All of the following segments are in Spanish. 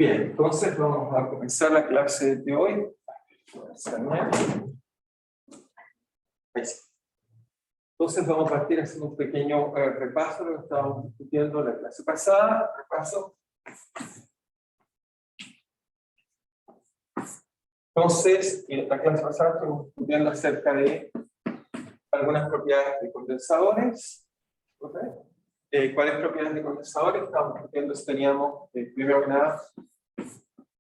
Bien, entonces vamos a comenzar la clase de hoy. Ahí sí. Entonces vamos a partir haciendo un pequeño repaso de lo que estábamos discutiendo en la clase pasada. Repaso. Entonces, en la clase pasada estuvimos discutiendo acerca de algunas propiedades de condensadores. ¿Okay? ¿Cuáles propiedades de condensadores? Estábamos discutiendo si teníamos, primero que nada,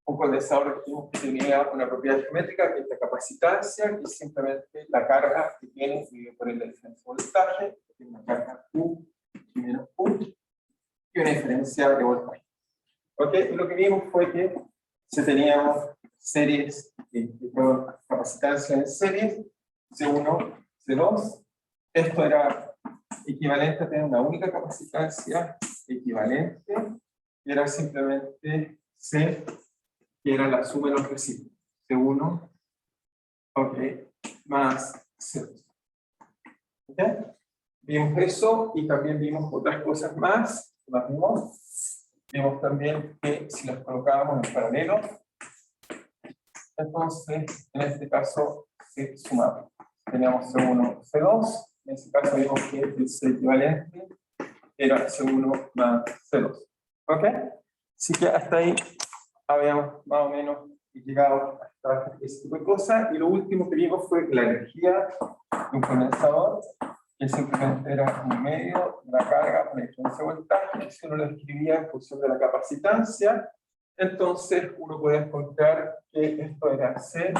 un condensador que tenía una propiedad geométrica, que es la capacitancia, que es simplemente la carga que tiene dividido por la diferencia de voltaje, que tiene una carga Q y menos Q, y una diferencia de voltaje. ¿Ok? Y lo que vimos fue que si teníamos series de capacitancia en series, C1, C2, esto era equivalente a tener una única capacitancia equivalente, y era simplemente C, que era la suma de los recíprocos, C1, ok, más C2. ¿Ok? Vimos eso y también vimos otras cosas más. Vimos también que si las colocábamos en paralelo, entonces en este caso se sumaba. Teníamos C1, C2, en este caso vimos que el C equivalente era C1 más C2. ¿Ok? Así que hasta ahí habíamos más o menos llegado hasta ese tipo de cosas. Y lo último que vimos fue la energía de un condensador, que simplemente era un medio de la carga por la diferencia de voltaje. Si uno lo escribía en función de la capacitancia, entonces uno puede encontrar que esto era C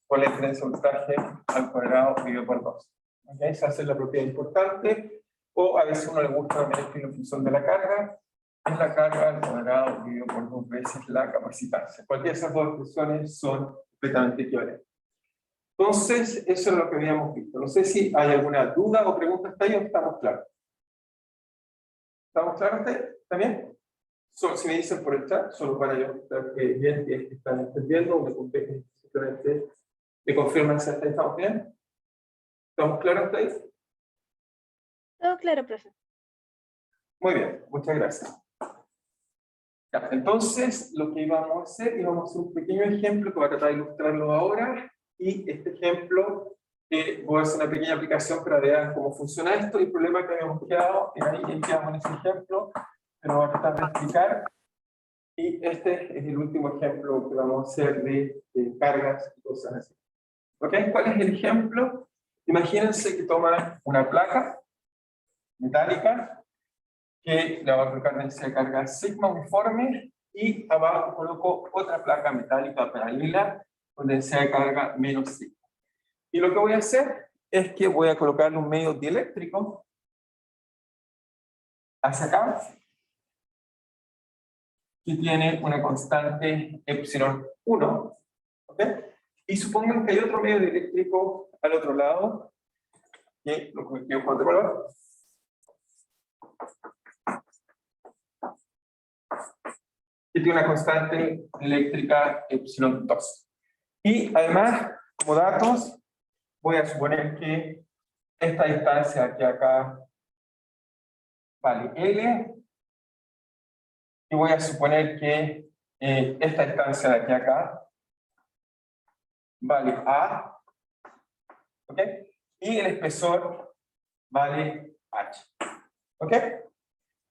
por la diferencia de voltaje al cuadrado dividido por 2. ¿Okay? Esa es la propiedad importante. O a veces a uno le gusta también escribir en función de la carga. Es la carga al cuadrado dividido por 2 veces la capacitancia. Cualquiera de esas dos expresiones son completamente equivalentes. Entonces, eso es lo que habíamos visto. No sé si hay alguna duda o pregunta hasta ahí o estamos claros. ¿Estamos claros también? Si me dicen por el chat, solo para yo estar bien, que están entendiendo, simplemente me confirman si hasta ahí estamos bien. ¿Estamos claros hasta ahí? Todo claro, profe. Muy bien, muchas gracias. Ya, entonces, lo que íbamos a hacer un pequeño ejemplo que voy a tratar de ilustrarlo ahora, y este ejemplo voy a hacer una pequeña aplicación para ver cómo funciona esto. El problema que habíamos quedado, ahí quedamos en ese ejemplo, pero voy a tratar de explicar. Y este es el último ejemplo que vamos a hacer de cargas y cosas así. ¿Ok? ¿Cuál es el ejemplo? Imagínense que toman una placa metálica, que la voy a colocar en esa carga sigma uniforme, y abajo coloco otra placa metálica paralela con densidad de carga menos sigma. Y lo que voy a hacer es que voy a colocarle un medio dieléctrico hacia acá, que tiene una constante epsilon 1, ¿ok? Y supongamos que hay otro medio dieléctrico al otro lado, que lo convertimos con otro color, que tiene una constante eléctrica epsilon 2. Y además, como datos, voy a suponer que esta distancia aquí acá vale L, y voy a suponer que esta distancia de aquí acá vale A, ¿ok? Y el espesor vale H, ¿ok?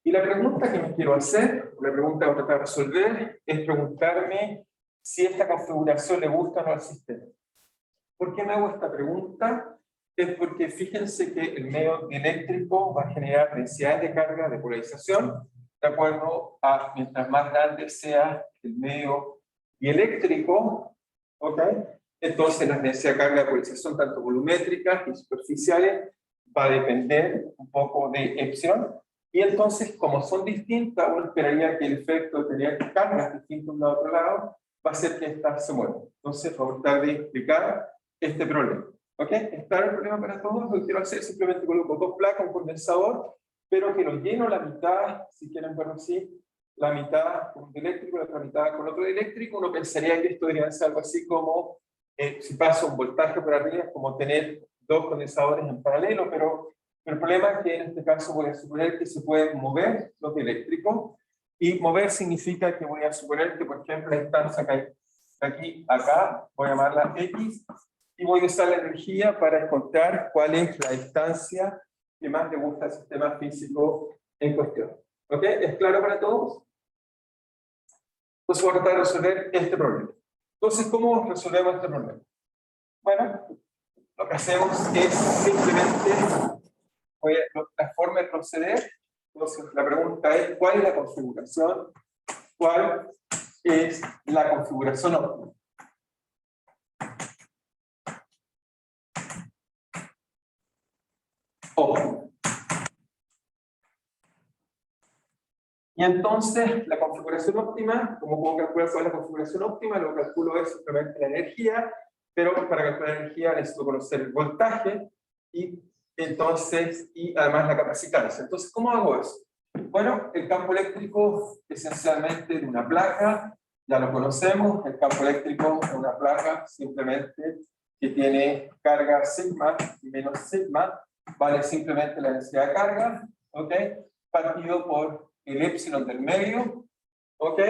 Y la pregunta que me quiero hacer, la pregunta que voy a tratar de resolver, es preguntarme si esta configuración le gusta o no al sistema. ¿Por qué me hago esta pregunta? Es porque fíjense que el medio dieléctrico va a generar densidades de carga de polarización de acuerdo a mientras más grande sea el medio dieléctrico, ¿ok? Entonces la densidad de carga de polarización, tanto volumétricas y superficiales, va a depender un poco de epsilon. Y entonces, como son distintas, uno esperaría que el efecto de tener cargas distintas de un lado a otro lado va a hacer que estas se muevan. Entonces, vamos a tratar de explicar este problema. ¿Ok? ¿Es claro el problema para todos? Lo que quiero hacer es simplemente coloco dos placas, un condensador, pero que lo lleno la mitad, si quieren verlo así, la mitad con un dieléctrico, la otra mitad con otro dieléctrico. Uno pensaría que esto debería ser algo así como, si pasa un voltaje por arriba, es como tener dos condensadores en paralelo, pero el problema es que en este caso voy a suponer que se pueden mover los dieléctricos, Y mover significa que voy a suponer que, por ejemplo, la instancia que hay aquí, acá, voy a llamarla X, y voy a usar la energía para encontrar cuál es la distancia que más le gusta al sistema físico en cuestión. ¿Ok? ¿Es claro para todos? Entonces voy a tratar de resolver este problema. Entonces, ¿cómo resolvemos este problema? Bueno, lo que hacemos es simplemente, la forma de proceder. Entonces, la pregunta es, ¿cuál es la configuración? ¿Cuál es la configuración óptima? Óptima. Y entonces, la configuración óptima, ¿cómo puedo calcular cuál es la configuración óptima? Lo que calculo es simplemente la energía, pero para calcular la energía necesito conocer el voltaje y entonces, y además la capacitancia. Entonces, ¿cómo hago eso? Bueno, el campo eléctrico esencialmente de una placa, ya lo conocemos, el campo eléctrico de una placa simplemente que tiene carga sigma menos sigma, vale simplemente la densidad de carga, ¿ok? Partido por el épsilon del medio, ¿ok?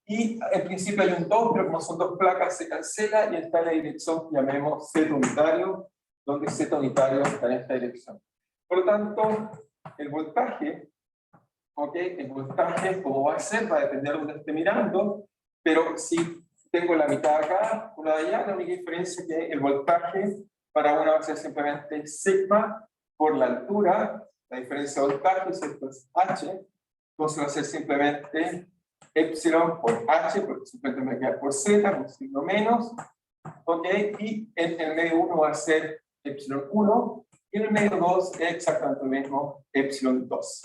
Y en principio hay un 2, pero como son dos placas se cancela y está en la dirección que llamemos Z unitario, donde Z unitario está en esta dirección. Por lo tanto, el voltaje, ¿ok? El voltaje, como va a ser, va a depender de donde esté mirando, pero si tengo la mitad acá, una de allá, la única diferencia es que el voltaje para una va a ser simplemente sigma por la altura, la diferencia de voltaje, ¿cierto? Es H, entonces va a ser simplemente epsilon por H, porque simplemente me queda por Z, con signo menos, ¿ok? Y en el medio 1 va a ser epsilon 1, y en el medio 2 es exactamente lo mismo, epsilon 2.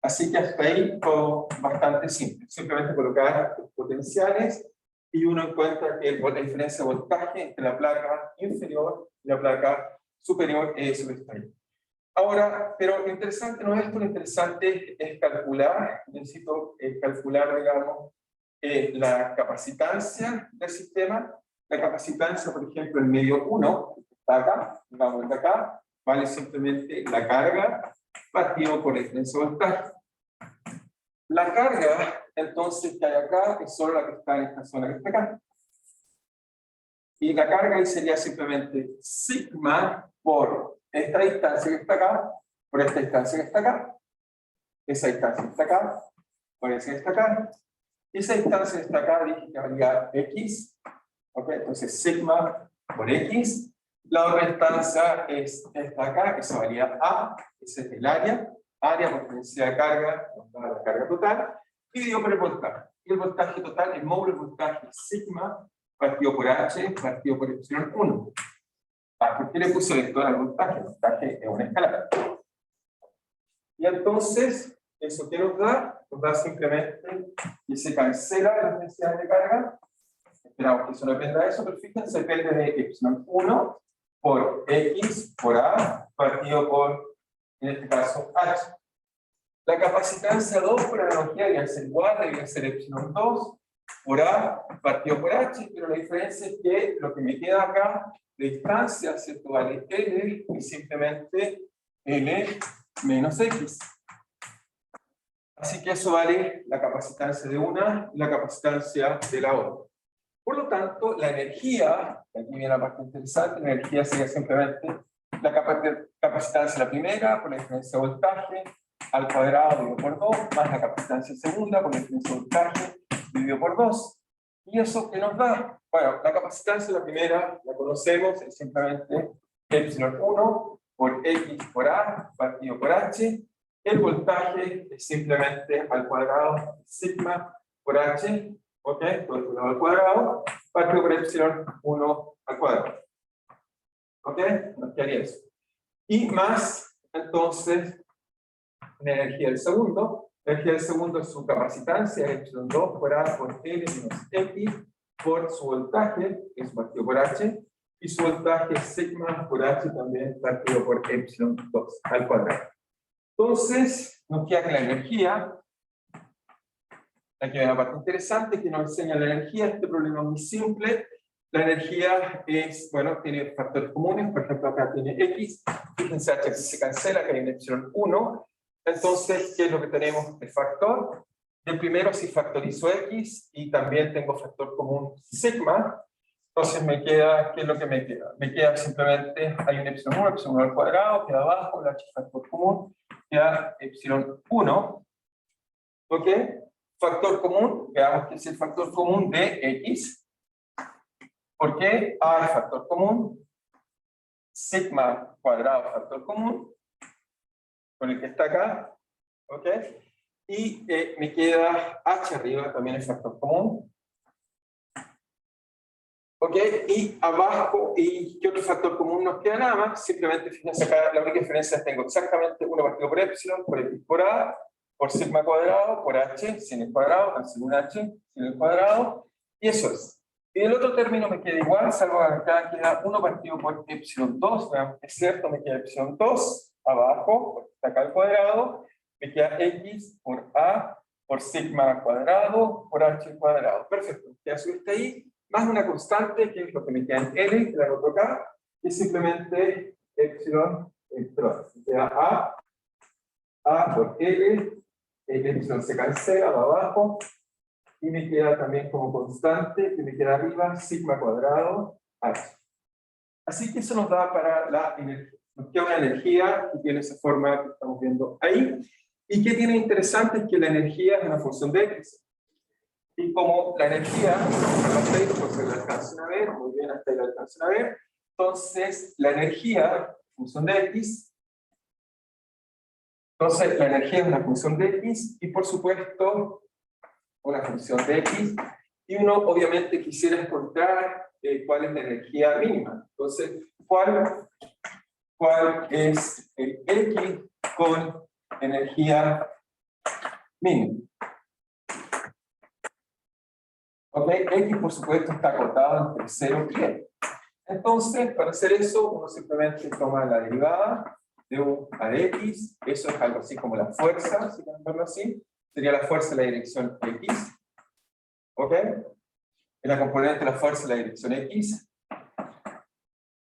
Así que hasta ahí todo bastante simple. Simplemente colocar los potenciales y uno encuentra que la diferencia de voltaje entre la placa inferior y la placa superior es eso que está ahí. Ahora, pero lo interesante no es esto, lo interesante es calcular, necesito calcular, digamos, la capacitancia del sistema. La capacitancia, por ejemplo, el medio 1, que está acá, digamos el de acá, vale simplemente la carga partido por la diferencia de voltaje. La carga, entonces, que hay acá, es solo la que está en esta zona que está acá. Y la carga ahí sería simplemente sigma por esta distancia que está acá, por esta distancia que está acá, esa distancia que está acá, por esa que está acá, y esa distancia que está acá, dije que valía x, ¿ok? Entonces sigma por x, la otra distancia es esta acá, esa valía a, ese es el área por densidad de carga, la carga total, dividido por el voltaje. Y el voltaje total, el módulo del voltaje sigma, partido por H, partido por epsilon 1. ¿Por qué le puse esto al voltaje? El voltaje es una escala. Y entonces, ¿eso qué nos da? Nos da simplemente que se cancela la densidad de carga. Esperamos que eso no dependa de eso, pero fíjense, depende de epsilon 1 por X por A, partido por, en este caso, H. La capacitancia 2 por analogía debe ser igual, debe ser epsilon 2 por A partido por H, pero la diferencia es que lo que me queda acá, la distancia, ¿cierto? Vale L y simplemente L menos X. Así que eso vale la capacitancia de una y la capacitancia de la otra. Por lo tanto, la energía, aquí viene la parte interesante, la energía sería simplemente la capacitancia de la primera por la diferencia de voltaje al cuadrado dividido por 2, más la capacitancia segunda por la diferencia de voltaje dividido por 2. ¿Y eso qué nos da? Bueno, la capacitancia de la primera la conocemos, es simplemente epsilon 1 por X por A partido por H. El voltaje es simplemente al cuadrado sigma por H, ¿ok? Por el lado al cuadrado, partido por epsilon 1 al cuadrado. ¿Ok? Nos quedaría eso. Y más, entonces, la energía del segundo. La energía del segundo es su capacitancia, epsilon 2 por A por L menos X, por su voltaje, que es partido por H, y su voltaje sigma por H también partido por epsilon 2 al cuadrado. Entonces, nos queda que la energía, aquí hay una parte interesante que nos enseña la energía. Este problema es muy simple. La energía es, bueno, tiene factores comunes, por ejemplo acá tiene X, fíjense H se cancela, que hay un epsilon 1, entonces, ¿qué es lo que tenemos? El factor Del primero si factorizo x y también tengo factor común sigma, entonces me queda, ¿qué es lo que me queda? Me queda simplemente, hay un epsilon 1, epsilon 1 al cuadrado, queda abajo, el h factor común, queda epsilon 1, ¿ok? Factor común, veamos qué es el factor común de x. ¿Por qué? A es factor común, sigma cuadrado factor común, con el que está acá, ¿ok? Y me queda h arriba, también es factor común, ¿ok? Y abajo, ¿y qué otro factor común nos queda? Nada más, simplemente fíjense acá, la única diferencia es que tengo exactamente 1 partido por epsilon, por x por a, por sigma cuadrado, por h, sin el cuadrado, cancelo un h, sin el cuadrado, y eso es. Y el otro término me queda igual, salvo que acá queda 1 partido por epsilon 2, veamos que es cierto, me queda epsilon 2, abajo, porque está acá al cuadrado, me queda x por a, por sigma cuadrado, por h cuadrado. Perfecto, ya subiste ahí, más una constante, que es lo que me queda en L, que la anoto acá, y simplemente epsilon, perdón, me queda a por L, el epsilon se cancela, va abajo, y me queda también como constante, que me queda arriba, sigma cuadrado, h. Así que eso nos da para la energía. Nos queda una energía que tiene esa forma que estamos viendo ahí. Y que tiene interesante es que la energía es una función de x. Y como la energía, hasta ahí, pues la alcancen a ver, muy bien, hasta ahí la alcancen a ver. Entonces, la energía, función de x. Entonces, la energía es una función de x y, por supuesto, una función de x. Y uno, obviamente, quisiera encontrar cuál es la energía mínima. Entonces, ¿cuál es el x con energía mínima? ¿Ok? X, por supuesto, está acotado entre 0 y n. Entonces, para hacer eso, uno simplemente toma la derivada de un a de x. Eso es algo así como la fuerza, si quieren verlo así. Sería la fuerza en la dirección x. ¿Ok? En la componente de la fuerza en la dirección x.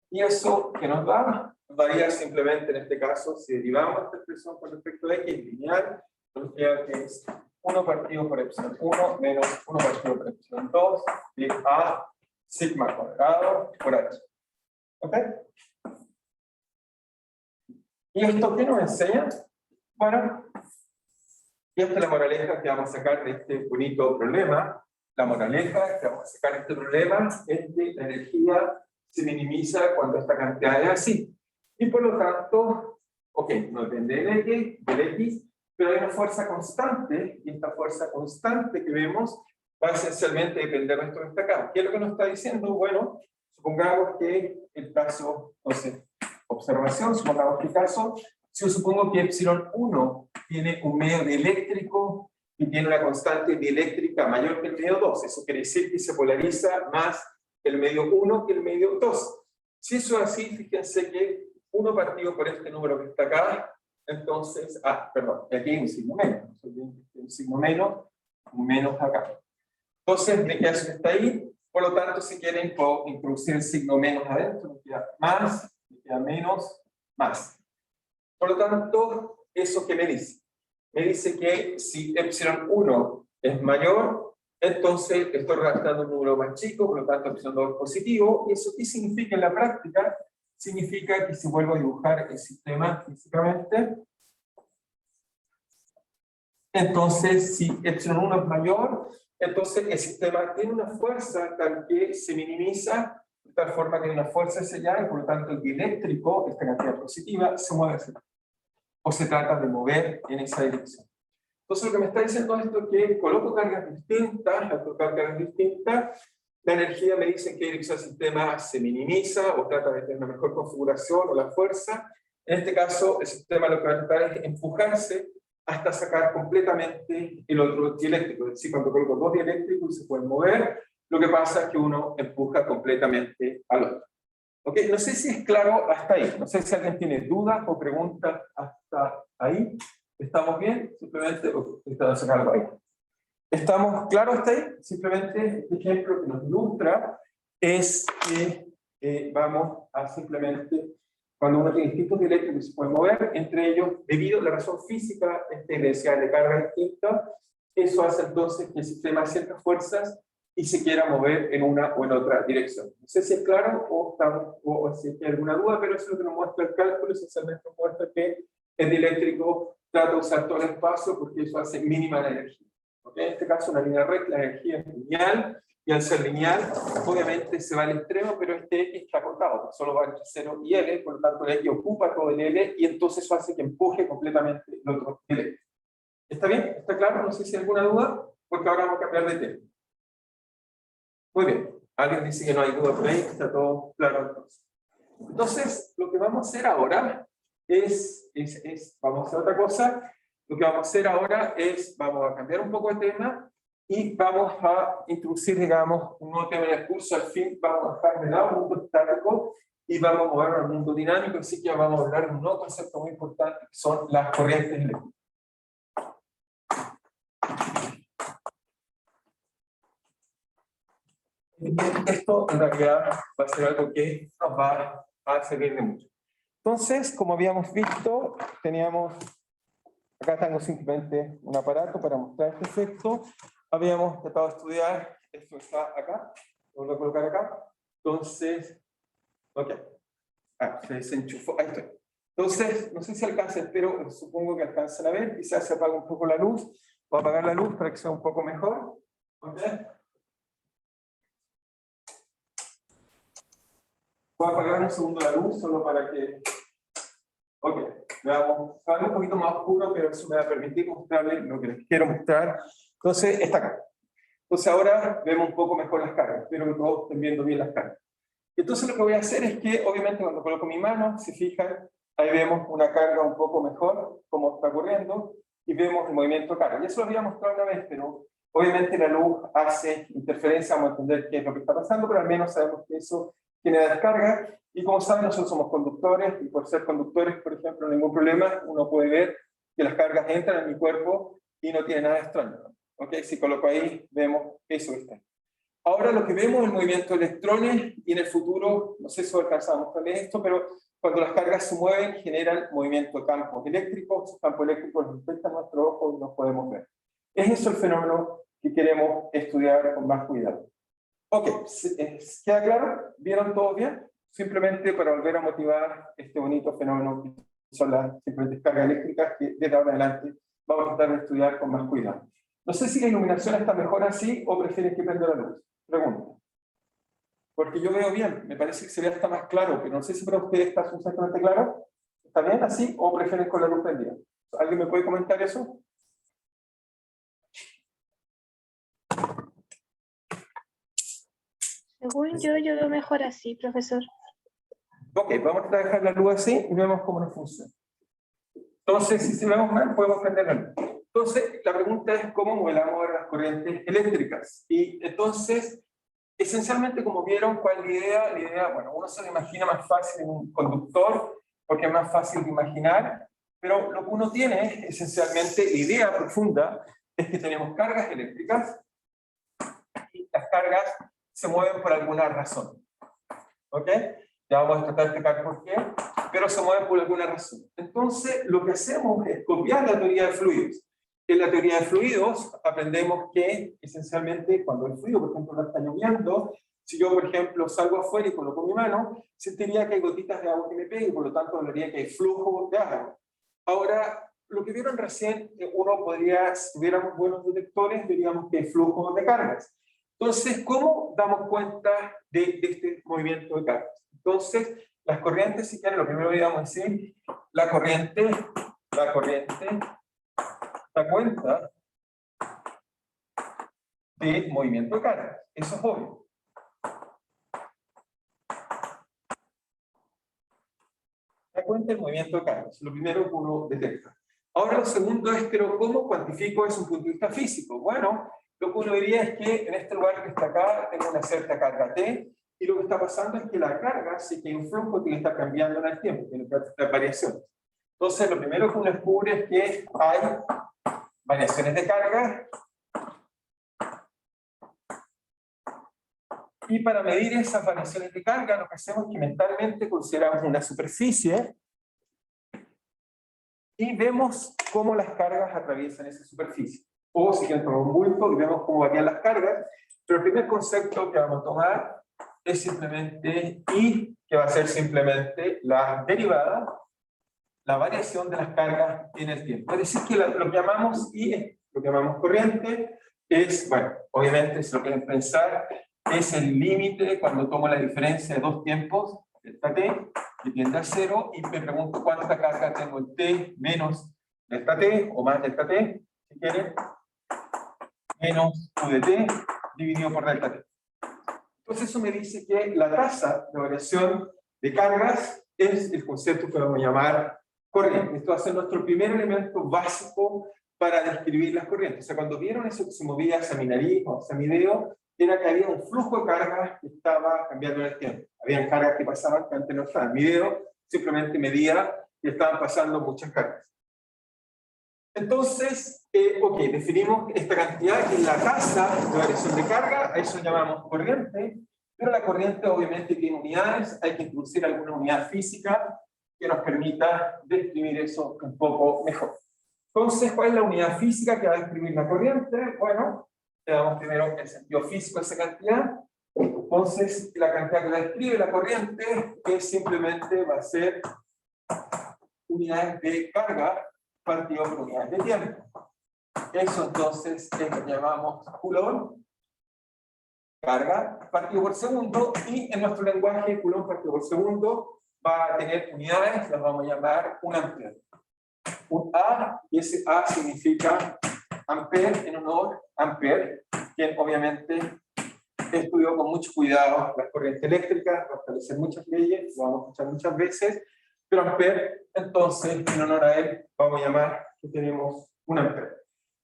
Y eso que nos da, varía simplemente en este caso, si derivamos esta expresión con respecto a x lineal, nos queda que es 1 partido por epsilon 1 menos 1 partido por epsilon 2 de a sigma cuadrado por h. ¿Ok? ¿Y esto qué nos enseña? Bueno, y esta es la moraleja que vamos a sacar de este bonito problema. La moraleja que vamos a sacar de este problema es que la energía se minimiza cuando esta cantidad es así. Y por lo tanto, ok, no depende del x, pero hay una fuerza constante, y esta fuerza constante que vemos va esencialmente a depender de esto que está acá. ¿Qué es lo que nos está diciendo? Bueno, supongamos que el caso, entonces, observación, supongamos que el caso, si yo supongo que epsilon 1 tiene un medio dieléctrico y tiene una constante dieléctrica mayor que el medio 2, eso quiere decir que se polariza más el medio 1 que el medio 2. Si eso es así, fíjense que 1 partido por este número que está acá, entonces, perdón, aquí hay un signo menos, un signo menos, un menos acá. Entonces, me queda eso que está ahí, por lo tanto, si quieren, puedo introducir el signo menos adentro, me queda más, me queda menos, más. Por lo tanto, ¿eso qué me dice? Me dice que si epsilon 1 es mayor, entonces estoy redactando un número más chico, por lo tanto epsilon 2 es positivo. ¿Y eso qué significa en la práctica? Significa que si vuelvo a dibujar el sistema físicamente, entonces si epsilon 1 es mayor, entonces el sistema tiene una fuerza tal que se minimiza, de tal forma que hay una fuerza hacia allá, y por lo tanto el dieléctrico, esta cantidad positiva, se mueve hacia allá. O se trata de mover en esa dirección. Entonces lo que me está diciendo esto es que coloco cargas distintas, al colocar cargas distintas, la energía me dice en qué dirección el sistema se minimiza o trata de tener una mejor configuración o la fuerza. En este caso, el sistema lo que va a tratar es empujarse hasta sacar completamente el otro dieléctrico. Es decir, cuando coloco dos dieléctricos se pueden mover, lo que pasa es que uno empuja completamente al otro. Ok, no sé si es claro hasta ahí. No sé si alguien tiene dudas o preguntas hasta ahí. ¿Estamos bien? Simplemente, está haciendo algo ahí. ¿Estamos claros hasta ahí? Simplemente este ejemplo que nos ilustra es que vamos a simplemente, cuando uno tiene distintos dieléctricos que se pueden mover, entre ellos, debido a la razón física, esta densidad de carga distinta, eso hace entonces que el sistema haga ciertas fuerzas y se quiera mover en una o en otra dirección. No sé si es claro o si hay alguna duda, pero eso es lo que nos muestra el cálculo, esencialmente nos muestra que el dieléctrico trata de usar todo el espacio porque eso hace mínima la energía. ¿Okay? En este caso, una línea recta, la energía es lineal, y al ser lineal, obviamente se va al extremo, pero este X está acotado, solo va entre 0 y L, por lo tanto el X ocupa todo el L, y entonces eso hace que empuje completamente el otro L. ¿Está bien? ¿Está claro? No sé si hay alguna duda, porque ahora vamos a cambiar de tema. Muy bien. Alguien dice que no hay duda por ahí, está todo claro entonces. Entonces, lo que vamos a hacer ahora vamos a hacer otra cosa. Lo que vamos a hacer ahora vamos a cambiar un poco de tema y vamos a introducir, digamos, un nuevo tema en el curso. Al fin, vamos a dejar de lado el mundo estático y vamos a movernos al mundo dinámico, así que vamos a hablar de un nuevo concepto muy importante, que son las corrientes eléctricas. Esto en realidad va a ser algo que nos va a servir de mucho. Entonces, como habíamos visto, acá tengo simplemente un aparato para mostrar este efecto. Habíamos tratado de estudiar, esto está acá, lo voy a colocar acá. Entonces, ok. Se desenchufó, ahí estoy. Entonces, no sé si alcanza, pero supongo que alcanzan a ver. Quizás se apaga un poco la luz. Voy a apagar la luz para que sea un poco mejor. ¿Ok? Voy a apagar un segundo la luz solo para que... Ok, veamos. Va a ser un poquito más oscuro, pero eso me va a permitir mostrarles lo que les quiero mostrar. Entonces, está acá. Entonces ahora vemos un poco mejor las cargas. Espero que todos estén viendo bien las cargas. Entonces lo que voy a hacer es que, obviamente, cuando coloco mi mano, si fijan, ahí vemos una carga un poco mejor, como está ocurriendo, y vemos el movimiento de carga. Ya se lo había mostrado una vez, pero obviamente la luz hace interferencia, vamos a entender qué es lo que está pasando, pero al menos sabemos que eso genera descarga, y como saben, nosotros somos conductores, y por ser conductores, por ejemplo, ningún problema, uno puede ver que las cargas entran en mi cuerpo y no tiene nada extraño. ¿Ok? Si coloco ahí, vemos eso que está. Ahora lo que vemos es el movimiento de electrones, y en el futuro, no sé si alcanzamos también esto, pero cuando las cargas se mueven, generan movimiento de campos eléctricos. Esos campos eléctricos nos afectan a nuestro ojo y nos podemos ver. Es eso el fenómeno que queremos estudiar con más cuidado. Ok, ¿queda claro? ¿Vieron todo bien? Simplemente para volver a motivar este bonito fenómeno que son las simples descargas eléctricas, que desde ahora en adelante vamos a tratar de estudiar con más cuidado. No sé si la iluminación está mejor así o prefieren que prenda la luz. Pregunta. Porque yo veo bien, me parece que se ve hasta más claro, pero no sé si para ustedes está suficientemente claro. ¿Está bien así o prefieren con la luz prendida? ¿Alguien me puede comentar eso? Según yo veo mejor así, profesor. Ok, vamos a dejar la luz así y vemos cómo nos funciona. Entonces, si vemos mal, podemos prender la luz. Entonces, la pregunta es cómo modelamos las corrientes eléctricas. Y entonces, esencialmente, como vieron, ¿cuál es la idea? La idea, bueno, uno se lo imagina más fácil en un conductor, porque es más fácil de imaginar, pero lo que uno tiene es, esencialmente, la idea profunda es que tenemos cargas eléctricas, y las cargas se mueven por alguna razón. ¿Ok? Ya vamos a tratar de explicar por qué, pero se mueven por alguna razón. Entonces, lo que hacemos es copiar la teoría de fluidos. En la teoría de fluidos aprendemos que, esencialmente, cuando el fluido, por ejemplo, no está lloviendo, si yo, por ejemplo, salgo afuera y coloco mi mano, sentiría que hay gotitas de agua que me pegan, y por lo tanto hablaría que hay flujo de agua. Ahora, lo que vieron recién, uno podría, si tuviéramos buenos detectores, diríamos que hay flujo de cargas. Entonces, ¿cómo damos cuenta de este movimiento de cargas? Entonces, las corrientes, si quieren, lo primero que vamos a decir, la corriente da cuenta de movimiento de cargas. Eso es obvio. Da cuenta del movimiento de cargas. Lo primero que uno detecta. Ahora lo segundo es, pero ¿cómo cuantifico eso desde un punto de vista físico? Bueno, lo que uno diría es que en este lugar que está acá tengo una cierta carga T, y lo que está pasando es que la carga, sí que hay un flujo que está cambiando en el tiempo, tiene variaciones. Entonces, lo primero que uno descubre es que hay variaciones de carga, y para medir esas variaciones de carga, lo que hacemos es que mentalmente consideramos una superficie y vemos cómo las cargas atraviesan esa superficie. o si quieren tomar un bulto y vemos cómo varían las cargas. Pero el primer concepto que vamos a tomar es simplemente I, que va a ser simplemente la derivada, la variación de las cargas en el tiempo. Es decir, que lo que llamamos I, lo que llamamos corriente, es, bueno, obviamente si lo quieren pensar, es el límite cuando tomo la diferencia de dos tiempos, delta t, que tiende a 0, y me pregunto cuánta carga tengo en t menos delta t, o más delta t, si quieren, menos u de t, dividido por delta t. Entonces eso me dice que la tasa de variación de cargas es el concepto que vamos a llamar corriente. Esto va a ser nuestro primer elemento básico para describir las corrientes. O sea, cuando vieron eso que se movía hacia mi nariz o hacia mi dedo, era que había un flujo de cargas que estaba cambiando en el tiempo. Habían cargas que pasaban que antes no estaban. Mi dedo simplemente medía que estaban pasando muchas cargas. Entonces, ok, definimos esta cantidad que es la tasa de variación de carga, a eso llamamos corriente, pero la corriente obviamente tiene unidades, hay que introducir alguna unidad física que nos permita describir eso un poco mejor. Entonces, ¿cuál es la unidad física que va a describir la corriente? Bueno, le damos primero el sentido físico a esa cantidad. Entonces, la cantidad que la describe la corriente es simplemente va a ser unidades de carga partido por unidades de tiempo. Eso entonces es lo que llamamos Coulomb, carga partido por segundo, y en nuestro lenguaje Coulomb partido por segundo va a tener unidades, las vamos a llamar un ampere. Un A, y ese A significa ampere en honor a Ampere, quien obviamente estudió con mucho cuidado las corrientes eléctricas, va a establecer muchas leyes, lo vamos a escuchar muchas veces, pero Ampere, entonces, en honor a él, vamos a llamar que tenemos un ampere.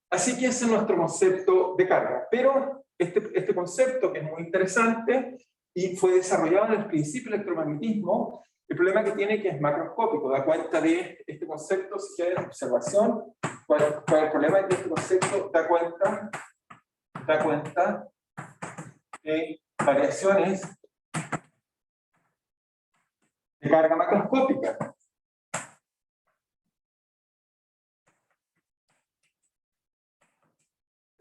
Así que ese es nuestro concepto de carga. Pero este concepto, que es muy interesante, y fue desarrollado en el principio del electromagnetismo, el problema que tiene que es macroscópico, da cuenta de este concepto, si quieren, observación. ¿Cuál es el problema de este concepto? Da cuenta de variaciones de carga macroscópica.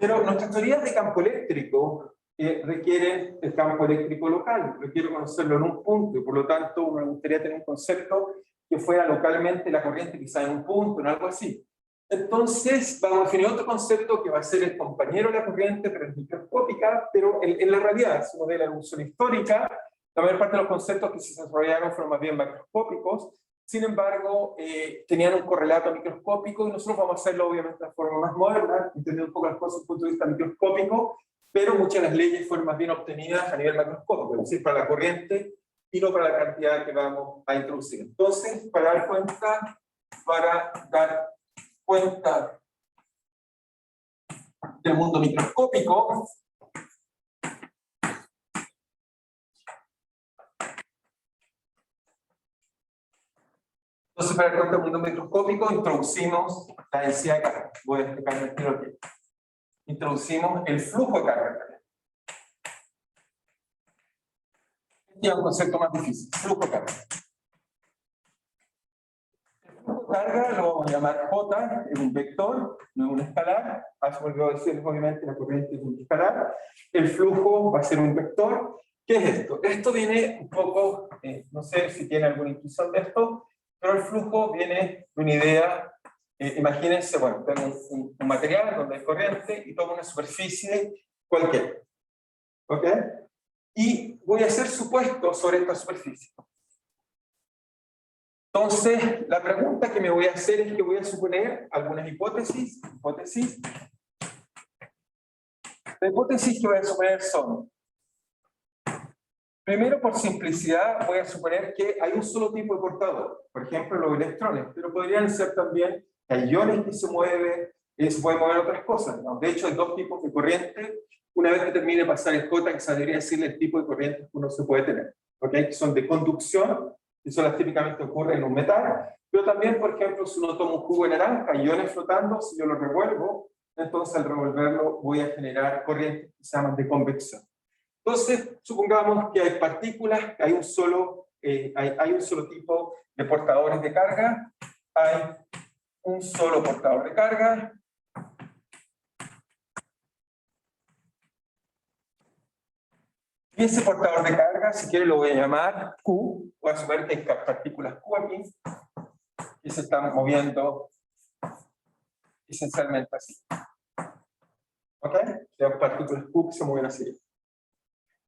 Pero nuestras teorías de campo eléctrico requieren el campo eléctrico local, requiero conocerlo en un punto, y por lo tanto me gustaría tener un concepto que fuera localmente la corriente quizá en un punto, en algo así. Entonces vamos a definir otro concepto que va a ser el compañero de la corriente, pero es microscópica, pero en la realidad, si uno ve la evolución histórica, la mayor parte de los conceptos que se desarrollaron fueron más bien macroscópicos. Sin embargo, tenían un correlato microscópico, y nosotros vamos a hacerlo obviamente de forma más moderna, entendiendo un poco las cosas desde el punto de vista microscópico, pero muchas de las leyes fueron más bien obtenidas a nivel macroscópico, es decir, para la corriente y no para la cantidad que vamos a introducir. Entonces, para dar cuenta del mundo microscópico, entonces, para dar cuenta del mundo microscópico, introducimos la densidad de carga. Voy a explicar el tiro aquí. Introducimos el flujo de carga. Este es un concepto más difícil, flujo de carga. El flujo de carga lo vamos a llamar J, es un vector, no es un escalar. Se volvió a decir, obviamente, la corriente es un escalar. El flujo va a ser un vector. ¿Qué es esto? Esto viene un poco, no sé si tiene alguna intuición de esto, pero el flujo viene de una idea, imagínense, bueno, tengo un material donde hay corriente y tomo una superficie cualquiera, ¿ok? Y voy a hacer supuestos sobre esta superficie. Entonces, la pregunta que me voy a hacer es que voy a suponer algunas hipótesis. Las hipótesis que voy a suponer son: primero, por simplicidad, voy a suponer que hay un solo tipo de portador, por ejemplo, los electrones, pero podrían ser también que hay iones que se mueven, se pueden mover otras cosas, ¿no? De hecho, hay dos tipos de corriente. Una vez que termine de pasar el J, que sabría decirle el tipo de corriente que uno se puede tener, ¿okay? Que son de conducción, y son las típicamente ocurren en un metal, pero también, por ejemplo, si uno toma un jugo de naranja, iones flotando, si yo lo revuelvo, entonces al revolverlo voy a generar corrientes que se llaman de convección. Entonces, supongamos que hay partículas, que hay un solo tipo de portadores de carga, hay un solo portador de carga, Y ese portador de carga, si quiere lo voy a llamar Q, voy a suponer que hay partículas Q aquí, y se están moviendo esencialmente así. ¿Ok? Las partículas Q que se mueven así.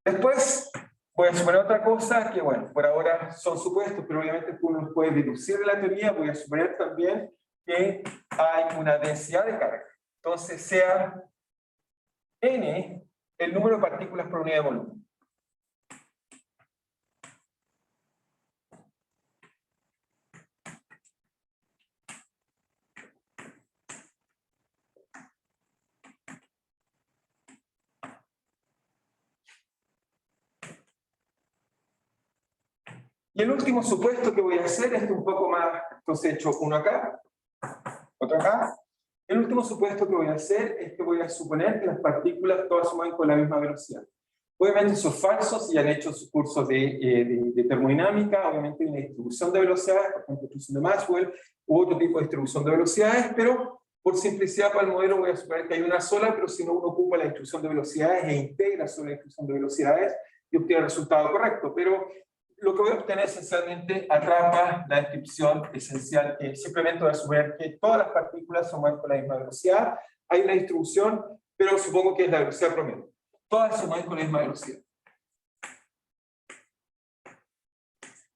Después voy a suponer otra cosa que, bueno, por ahora son supuestos, pero obviamente uno los puede deducir de la teoría. Voy a suponer también que hay una densidad de carga. Entonces sea n el número de partículas por unidad de volumen. Y el último supuesto que voy a hacer es un poco más, entonces he hecho uno acá, otro acá. El último supuesto que voy a hacer es que voy a suponer que las partículas todas se mueven con la misma velocidad. Obviamente son falsos si han hecho sus cursos de termodinámica, obviamente hay una distribución de velocidades, por ejemplo, distribución de Maxwell, u otro tipo de distribución de velocidades, pero por simplicidad para el modelo voy a suponer que hay una sola, pero si no uno ocupa la distribución de velocidades e integra sobre la distribución de velocidades y obtiene el resultado correcto. Pero lo que voy a obtener esencialmente atrapa la descripción esencial, que simplemente voy a suponer que todas las partículas se mueven con la misma velocidad. Hay una distribución, pero supongo que es la velocidad promedio. Todas se mueven con la misma velocidad.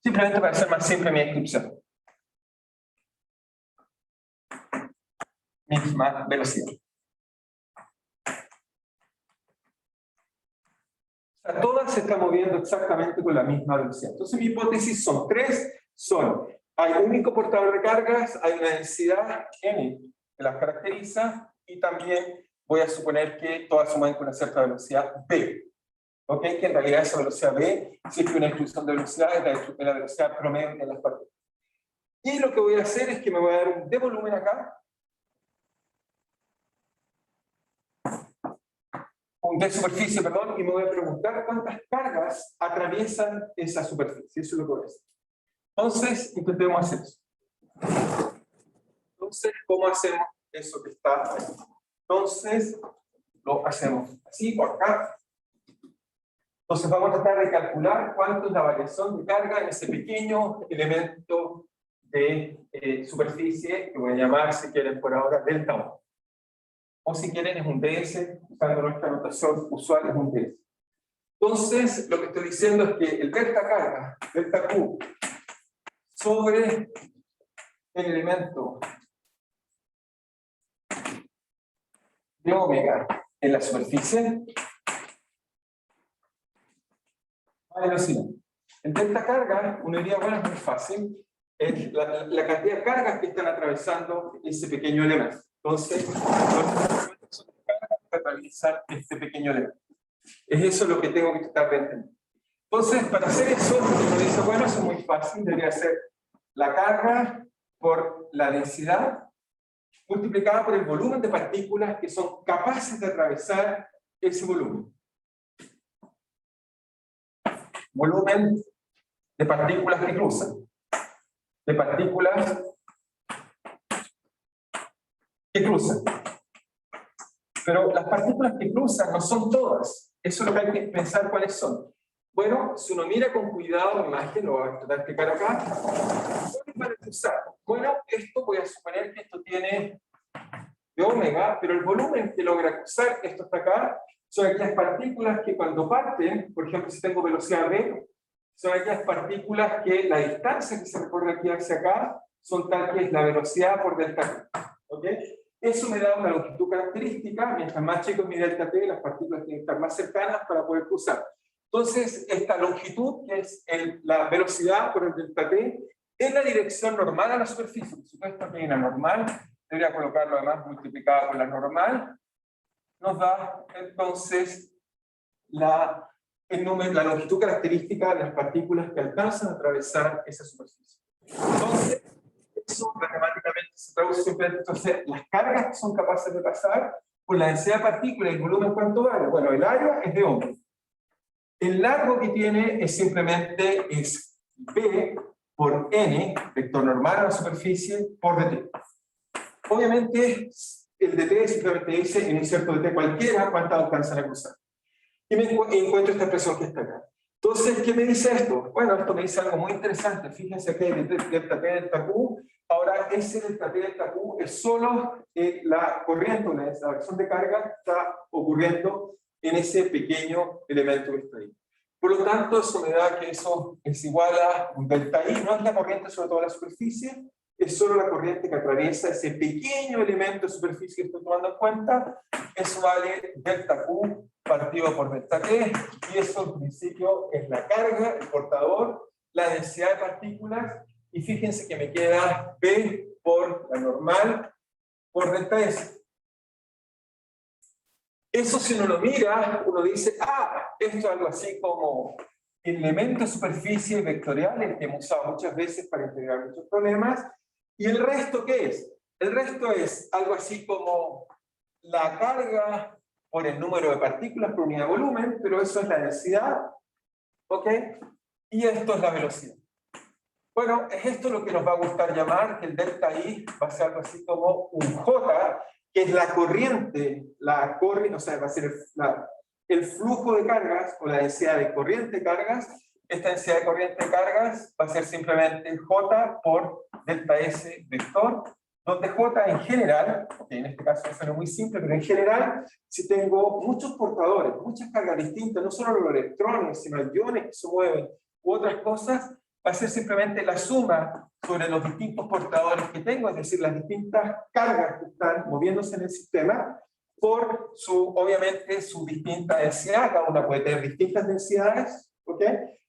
Simplemente para hacer más simple mi descripción. Misma velocidad. O sea, todas se están moviendo exactamente con la misma velocidad. Entonces mi hipótesis son tres. Hay un único portador de cargas, hay una densidad n que las caracteriza, y también voy a suponer que todas se mueven con una cierta velocidad v. ¿Ok? Que en realidad esa velocidad v, si es que una distribución de velocidad, es la velocidad promedio de las partículas. Y lo que voy a hacer es que me voy a dar un d volumen acá, un d superficie, perdón, y me voy a preguntar cuántas cargas atraviesan esa superficie. Eso es lo que voy a hacer. Entonces, intentemos hacer eso. Entonces, ¿cómo hacemos eso que está ahí? Entonces, lo hacemos así por acá. Entonces, vamos a tratar de calcular cuánto es la variación de carga en ese pequeño elemento de superficie, que voy a llamar, si quieren por ahora, delta 1. O si quieren es un ds, usando nuestra notación usual es un ds. Entonces, lo que estoy diciendo es que el delta carga, delta Q, sobre el elemento de omega en la superficie, a velocidad. El delta carga, uno diría, bueno, es muy fácil, es la cantidad de cargas que están atravesando ese pequeño elemento. Entonces, son cargas que atraviesan este pequeño elemento. Es eso lo que tengo que tratar de entender. Entonces, para hacer eso, uno dice, bueno, eso es muy fácil, debería ser la carga por la densidad multiplicada por el volumen de partículas que son capaces de atravesar ese volumen. Volumen de partículas que cruzan. De partículas que cruzan. Pero las partículas que cruzan no son todas. Eso es lo que hay que pensar cuáles son. Bueno, si uno mira con cuidado la imagen, lo voy a tratar de explicar acá. ¿Cuáles van a cruzar? Bueno, esto voy a suponer que esto tiene de omega, pero el volumen que logra cruzar, esto está acá, son aquellas partículas que cuando parten, por ejemplo, si tengo velocidad v, son aquellas partículas que la distancia que se recorre aquí hacia acá son tal que es la velocidad por delta t. ¿Ok? Eso me da una longitud característica. Mientras más chico es mi delta t, las partículas tienen que estar más cercanas para poder cruzar. Entonces, esta longitud, que es la velocidad por el delta t, es la dirección normal a la superficie. Por supuesto que hay una normal, debería colocarlo además multiplicada por la normal, nos da entonces la longitud característica de las partículas que alcanzan a atravesar esa superficie. Entonces, eso matemáticamente se traduce simplemente, entonces, las cargas que son capaces de pasar por la densidad de partículas y el volumen, ¿cuánto vale? Bueno, el área es de omega. El largo que tiene es simplemente B por N, vector normal a la superficie, por dt. Obviamente, el dt simplemente dice en un cierto dt cualquiera cuántas alcanzan a cruzar. y encuentro esta expresión que está acá. Entonces, ¿qué me dice esto? Bueno, esto me dice algo muy interesante. Fíjense que delta T, delta Q. Ahora, ese delta T, delta Q es solo la corriente, la acción de carga que está ocurriendo en ese pequeño elemento que está ahí. Por lo tanto, eso me da que eso es igual a un delta I. No es la corriente sobre toda la superficie, es solo la corriente que atraviesa ese pequeño elemento de superficie que estoy tomando en cuenta. Eso vale delta Q partido por delta T, y eso en principio es la carga, el portador, la densidad de partículas, y fíjense que me queda P por la normal por delta S. Eso, si uno lo mira, uno dice, esto es algo así como el elemento de superficie vectorial, el que hemos usado muchas veces para integrar muchos problemas. ¿Y el resto qué es? El resto es algo así como la carga por el número de partículas por unidad de volumen, pero eso es la densidad, ¿ok? Y esto es la velocidad. Bueno, es esto lo que nos va a gustar llamar, que el delta I va a ser algo así como un J, que es la corriente, o sea, va a ser el flujo de cargas, o la densidad de corriente de cargas. Esta densidad de corriente de cargas va a ser simplemente J por delta S vector, donde J en general, en este caso suena muy simple, pero en general, si tengo muchos portadores, muchas cargas distintas, no solo los electrones, sino iones que se mueven, u otras cosas, va a ser simplemente la suma sobre los distintos portadores que tengo, es decir, las distintas cargas que están moviéndose en el sistema, por obviamente su distinta densidad. Cada una puede tener distintas densidades, ¿ok?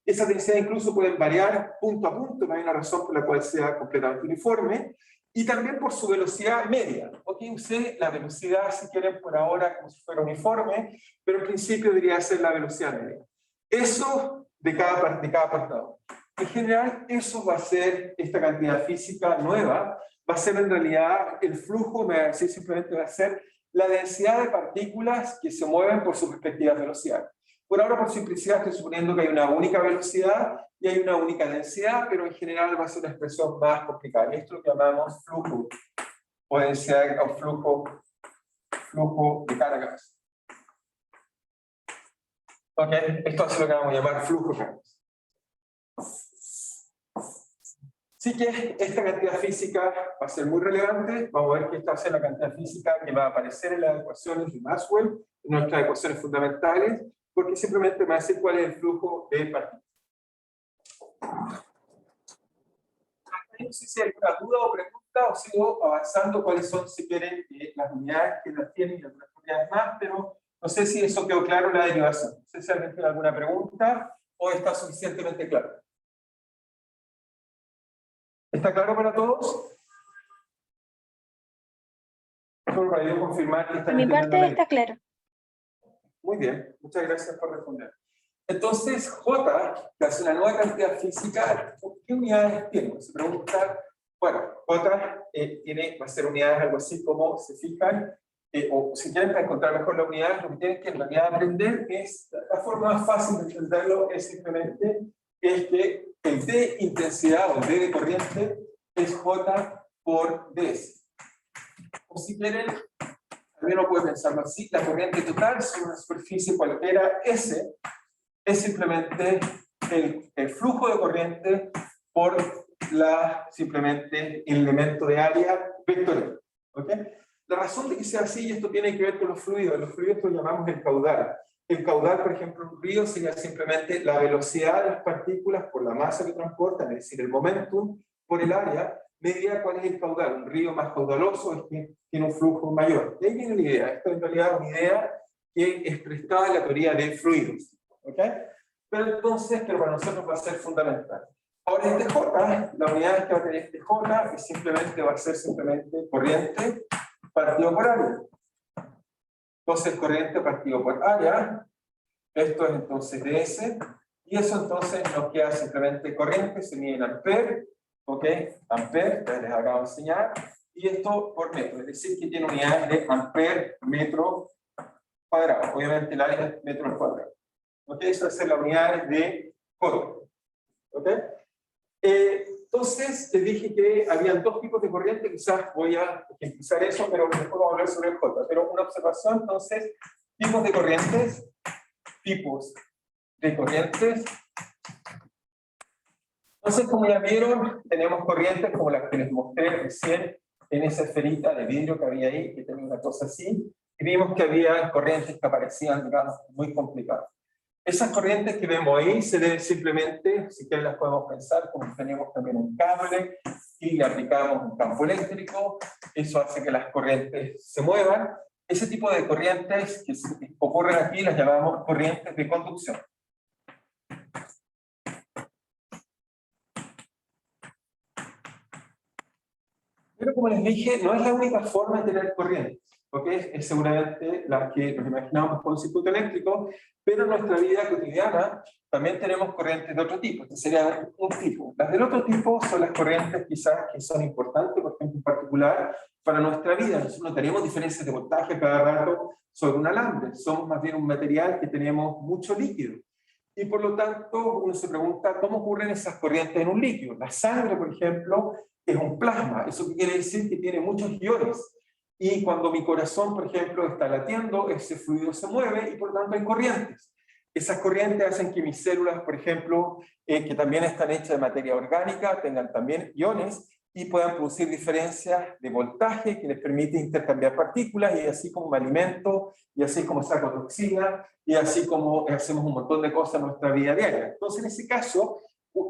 Esas densidades incluso pueden variar punto a punto, no hay una razón por la cual sea completamente uniforme, y también por su velocidad media. ¿Ok? Usé la velocidad, si quieren, por ahora como si fuera uniforme, pero en principio debería ser la velocidad media. Eso de cada portador. En general, eso va a ser esta cantidad física nueva, va a ser en realidad el flujo, simplemente va a ser la densidad de partículas que se mueven por sus respectivas velocidades. Por ahora, por simplicidad, estoy suponiendo que hay una única velocidad y hay una única densidad, pero en general va a ser una expresión más complicada. Y esto es lo que llamamos flujo, o densidad, o flujo de cargas. ¿Ok? Esto es lo que vamos a llamar flujo de cargas. Así que esta cantidad física va a ser muy relevante. Vamos a ver que esta va a ser la cantidad física que va a aparecer en las ecuaciones de Maxwell, en nuestras ecuaciones fundamentales, porque simplemente me va a decir cuál es el flujo de partículas. No sé si hay alguna duda o pregunta, o sigo avanzando cuáles son, si quieren, las unidades que las tienen y algunas unidades más, pero no sé si eso quedó claro en la derivación. No sé si alguien tiene alguna pregunta o está suficientemente claro. ¿Está claro para todos? Solo para yo confirmar que están Mi parte está claro. Muy bien, muchas gracias por responder. Entonces, J, que hace una nueva cantidad física, ¿qué unidades tiene? Se pregunta, bueno, J va a ser unidades algo así como, se fijan, o si quieren para encontrar mejor las unidades, lo que tienen que en realidad aprender es, la forma más fácil de entenderlo es simplemente que el D intensidad o D de corriente es J por ds. O si quieren, también uno puede pensarlo así, la corriente total sobre una superficie cualquiera S es simplemente el flujo de corriente por simplemente el elemento de área vectorial. ¿Ok? La razón de que sea así, y esto tiene que ver con los fluidos lo llamamos el caudal. El caudal, por ejemplo, en un río sería simplemente la velocidad de las partículas por la masa que transportan, es decir, el momentum por el área, me diría cuál es el caudal. Un río más caudaloso es que tiene un flujo mayor. Y ahí viene la idea. Esto en realidad es una idea que es prestada en la teoría de fluidos. ¿Ok? Pero para nosotros va a ser fundamental. Ahora este J, la unidad que va a tener este J, va a ser simplemente corriente partido por área. Entonces corriente partido por área, esto es entonces ds, y eso entonces nos queda simplemente corriente, se mide en amper, ¿ok? Amper, ya les acabo de enseñar, y esto por metro, es decir que tiene unidades de amper metro cuadrado, obviamente el área es metro al cuadrado. ¿Ok? Eso es la unidad de J. ¿Ok? Entonces, les dije que había dos tipos de corriente, quizás voy a ejemplificar eso, pero después vamos a hablar sobre el J. Pero una observación, entonces, tipos de corrientes. tipos de corrientes. Entonces, como ya vieron, tenemos corrientes como las que les mostré recién en esa esferita de vidrio que había ahí, que tenía una cosa así, y vimos que había corrientes que aparecían, digamos, muy complicadas. Esas corrientes que vemos ahí se deben simplemente, si quieren las podemos pensar, como tenemos también un cable y le aplicamos un campo eléctrico, eso hace que las corrientes se muevan. Ese tipo de corrientes que ocurren aquí las llamamos corrientes de conducción. Pero como les dije, no es la única forma de tener corriente, ¿ok? Es seguramente la que nos imaginamos con un circuito eléctrico, pero en nuestra vida cotidiana también tenemos corrientes de otro tipo. Este sería un tipo. Las del otro tipo son las corrientes quizás que son importantes, por ejemplo, en particular para nuestra vida. Nosotros no tenemos diferencias de voltaje cada rato sobre un alambre, somos más bien un material que tenemos mucho líquido. Y por lo tanto, uno se pregunta cómo ocurren esas corrientes en un líquido. La sangre, por ejemplo, es un plasma. ¿Eso quiere decir? Que tiene muchos iones. Y cuando mi corazón, por ejemplo, está latiendo, ese fluido se mueve y por lo tanto hay corrientes. Esas corrientes hacen que mis células, por ejemplo, que también están hechas de materia orgánica, tengan también iones y puedan producir diferencias de voltaje que les permite intercambiar partículas, y así como me alimento, y así como saco toxinas, y así como hacemos un montón de cosas en nuestra vida diaria. Entonces, en ese caso,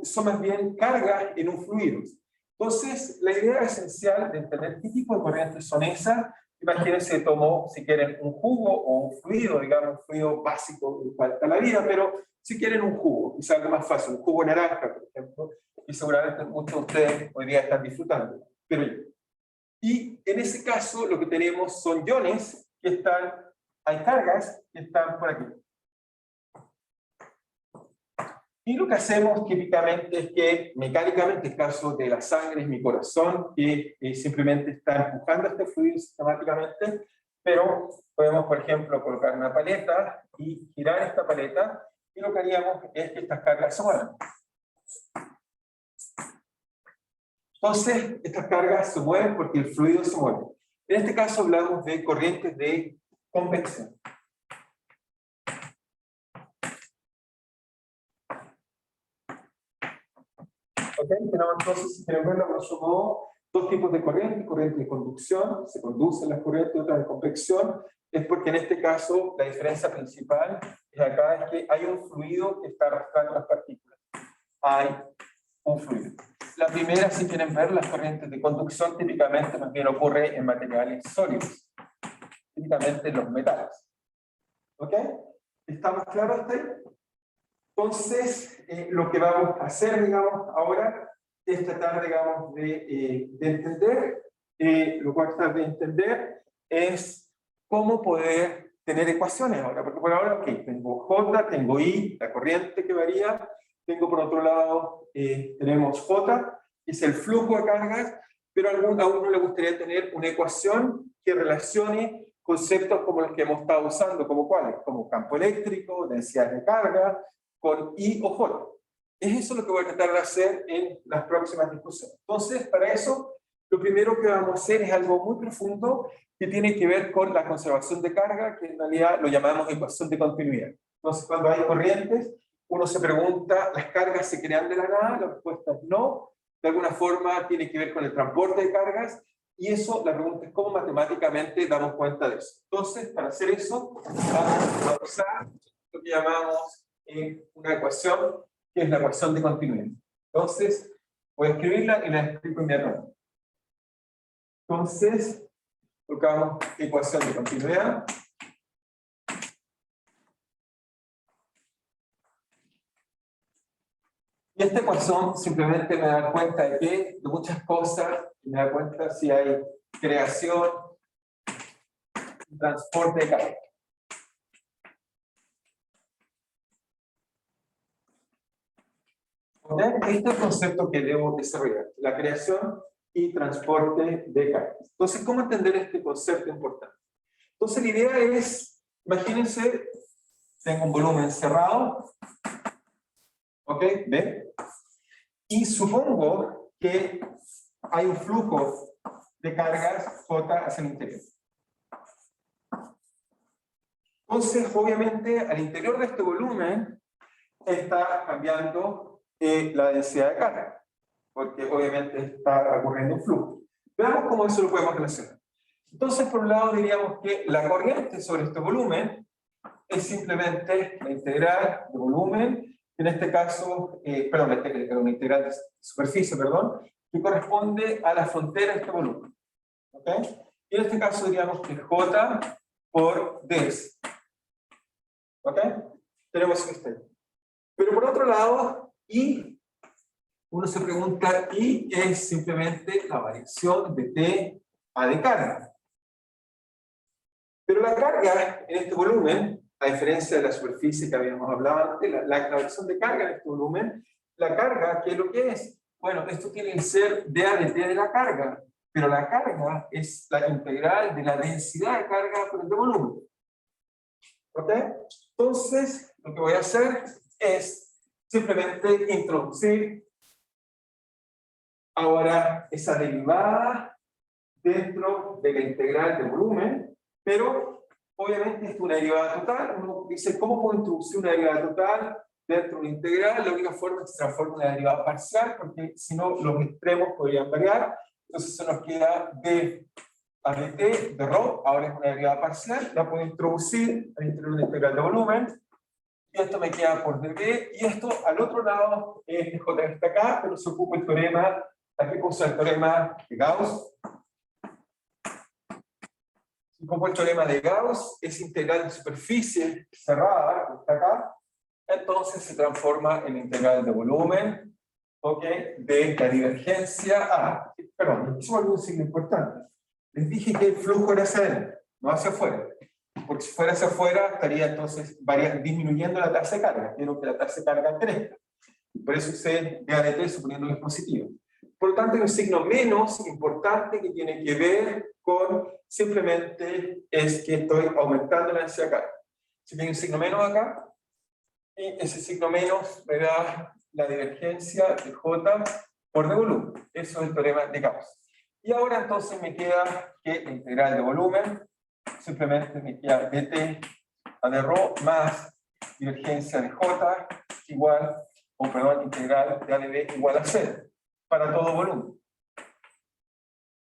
son más bien cargas en un fluido. Entonces, la idea esencial de entender qué tipo de corrientes son esas, imagínense, tomo, si quieren, un jugo o un fluido, digamos, un fluido básico que falta la vida, pero si quieren un jugo, quizás algo más fácil, un jugo de naranja, por ejemplo, y seguramente muchos de ustedes hoy día están disfrutando, pero yo. Y en ese caso, lo que tenemos son iones que están, hay cargas que están por aquí. Y lo que hacemos típicamente es que, mecánicamente, el caso de la sangre es mi corazón, que simplemente está empujando este fluido sistemáticamente, pero podemos, por ejemplo, colocar una paleta y girar esta paleta, y lo que haríamos es que estas cargas se muevan. Entonces, estas cargas se mueven porque el fluido se mueve. En este caso hablamos de corrientes de convección. ¿Ok? Tenemos entonces, si quieren verlo, grosso modo, dos tipos de corriente: corriente de conducción, se conducen las corrientes, otra de convección. Es porque en este caso la diferencia principal es acá, es que hay un fluido que está arrastrando las partículas. Hay un fluido. La primera, si quieren ver, las corrientes de conducción típicamente más bien ocurre en materiales sólidos, típicamente en los metales. ¿Ok? ¿Está más claro hasta ahí? Entonces, lo que vamos a hacer, digamos, ahora es tratar, digamos, de entender, lo cual tratar de entender es cómo poder tener ecuaciones ahora, porque por ahora, ok, tengo J, tengo I, la corriente que varía, tengo por otro lado, tenemos J, que es el flujo de cargas, pero a uno le gustaría tener una ecuación que relacione conceptos como los que hemos estado usando, como cuáles, como campo eléctrico, densidad de carga, con I o J. Es eso lo que voy a tratar de hacer en las próximas discusiones. Entonces, para eso, lo primero que vamos a hacer es algo muy profundo que tiene que ver con la conservación de carga, que en realidad lo llamamos ecuación de continuidad. Entonces, cuando hay corrientes, uno se pregunta, ¿las cargas se crean de la nada? La respuesta es no. De alguna forma tiene que ver con el transporte de cargas, y eso, la pregunta es cómo matemáticamente damos cuenta de eso. Entonces, para hacer eso, vamos a usar lo que llamamos una ecuación, que es la ecuación de continuidad. Entonces, voy a escribirla y la explico inmediatamente. Entonces, colocamos ecuación de continuidad. Y esta ecuación simplemente me da cuenta de muchas cosas, me da cuenta si hay creación, transporte de carga. Este es el concepto que debo desarrollar, la creación y transporte de cargas. Entonces, ¿cómo entender este concepto importante? Entonces, la idea es, imagínense, tengo un volumen cerrado, ¿ok? ¿Ven? Y supongo que hay un flujo de cargas J hacia el interior. Entonces, obviamente, al interior de este volumen está cambiando la densidad de carga, porque obviamente está ocurriendo un flujo. Veamos cómo eso lo podemos relacionar. Entonces, por un lado diríamos que la corriente sobre este volumen es simplemente la integral de volumen, en este caso, una integral de superficie, perdón, que corresponde a la frontera de este volumen. ¿Ok? Y en este caso diríamos que J por ds. ¿Ok? Tenemos este. Pero por otro lado, I, uno se pregunta, I es simplemente la variación de T a de carga. Pero la carga en este volumen, a diferencia de la superficie que habíamos hablado antes, la variación de carga en este volumen, la carga, ¿qué es lo que es? Bueno, esto tiene que ser dA de T de la carga, pero la carga es la integral de la densidad de carga por este volumen. ¿Ok? Entonces, lo que voy a hacer es simplemente introducir ahora esa derivada dentro de la integral de volumen, pero obviamente es una derivada total. Uno dice, ¿cómo puedo introducir una derivada total dentro de una integral? La única forma es que se transforme en una derivada parcial, porque si no los extremos podrían variar. Entonces eso nos queda d a dt de ρ, ahora es una derivada parcial, la puedo introducir al interior de una integral de volumen, y esto me queda por dv, y esto al otro lado es j está acá, pero se ocupa el teorema, aquí puse el teorema de Gauss. Como el teorema de Gauss es integral de superficie cerrada, que está acá, entonces se transforma en integral de volumen, ¿ok? De la divergencia a, perdón, hicimos algún signo importante. Les dije que el flujo era hacia adentro, no hacia afuera. Porque si fuera hacia afuera, estaría entonces disminuyendo la tasa de carga. Quiero que la tasa de carga crezca. Por eso usé dA de T suponiendo que es positivo. Por lo tanto, hay un signo menos importante que tiene que ver con simplemente es que estoy aumentando la densidad de carga. Si hay un signo menos acá, y ese signo menos me da la divergencia de J por d volumen. Eso es el teorema de Gauss. Y ahora entonces me queda que la integral de volumen, simplemente me queda dt a d ρ más divergencia de J igual, o perdón, integral de a de b igual a 0 para todo volumen.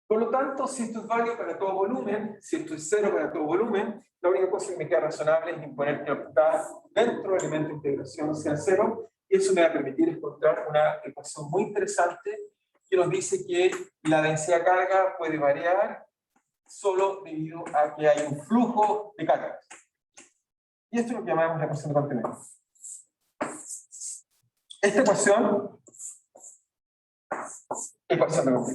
Por lo tanto, si esto es válido para todo volumen, si esto es 0 para todo volumen, la única cosa que me queda razonable es imponer que lo que está dentro del elemento de integración sea 0, y eso me va a permitir encontrar una ecuación muy interesante que nos dice que la densidad de carga puede variar solo debido a que hay un flujo de cargas. Y esto es lo que llamamos la ecuación de contenido. Esta ecuación de contenido.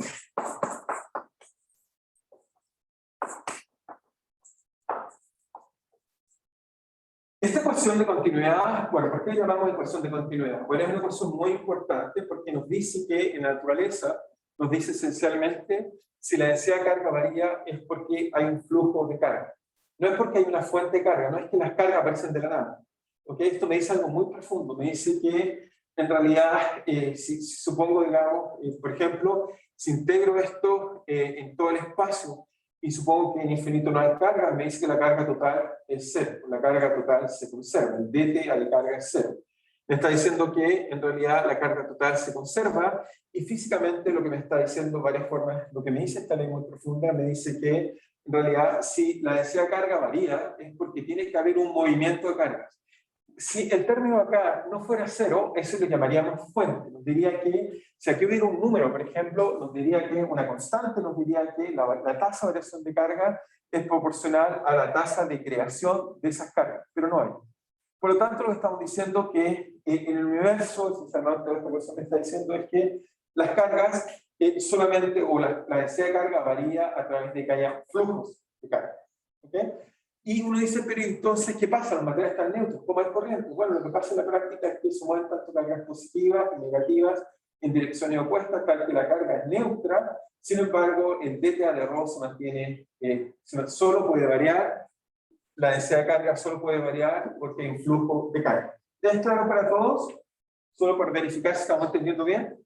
Esta ecuación de continuidad, bueno, ¿por qué llamamos ecuación de continuidad? Bueno, es una ecuación muy importante porque nos dice que en la naturaleza, nos dice esencialmente, si la densidad de carga varía es porque hay un flujo de carga. No es porque hay una fuente de carga, no es que las cargas aparecen de la nada. ¿Okay? Esto me dice algo muy profundo, me dice que en realidad, si supongo, digamos, por ejemplo, si integro esto en todo el espacio, y supongo que en infinito no hay carga, me dice que la carga total es 0. La carga total se conserva, el dt a la carga es 0. Me está diciendo que en realidad la carga total se conserva, y físicamente lo que me está diciendo varias formas, lo que me dice esta ley muy profunda, me dice que en realidad si la densidad de carga varía es porque tiene que haber un movimiento de cargas. Si el término acá no fuera 0, eso lo llamaríamos fuente. Nos diría que, si aquí hubiera un número, por ejemplo, nos diría que una constante, nos diría que la tasa de variación de carga es proporcional a la tasa de creación de esas cargas, pero no hay. Por lo tanto, lo que estamos diciendo que en el universo, esencialmente lo que esta persona está diciendo es que las cargas solamente, o la densidad de carga varía a través de que haya flujos de carga. ¿Okay? Y uno dice, pero entonces, ¿qué pasa? Los materiales están neutros, ¿cómo es corriente? Bueno, lo que pasa en la práctica es que se mueven tanto cargas positivas y negativas en direcciones opuestas, tal que la carga es neutra. Sin embargo, el dTA de ρ se mantiene, solo puede variar, la densidad de carga solo puede variar porque hay un flujo de carga. ¿Es claro para todos? Solo para verificar si estamos entendiendo bien.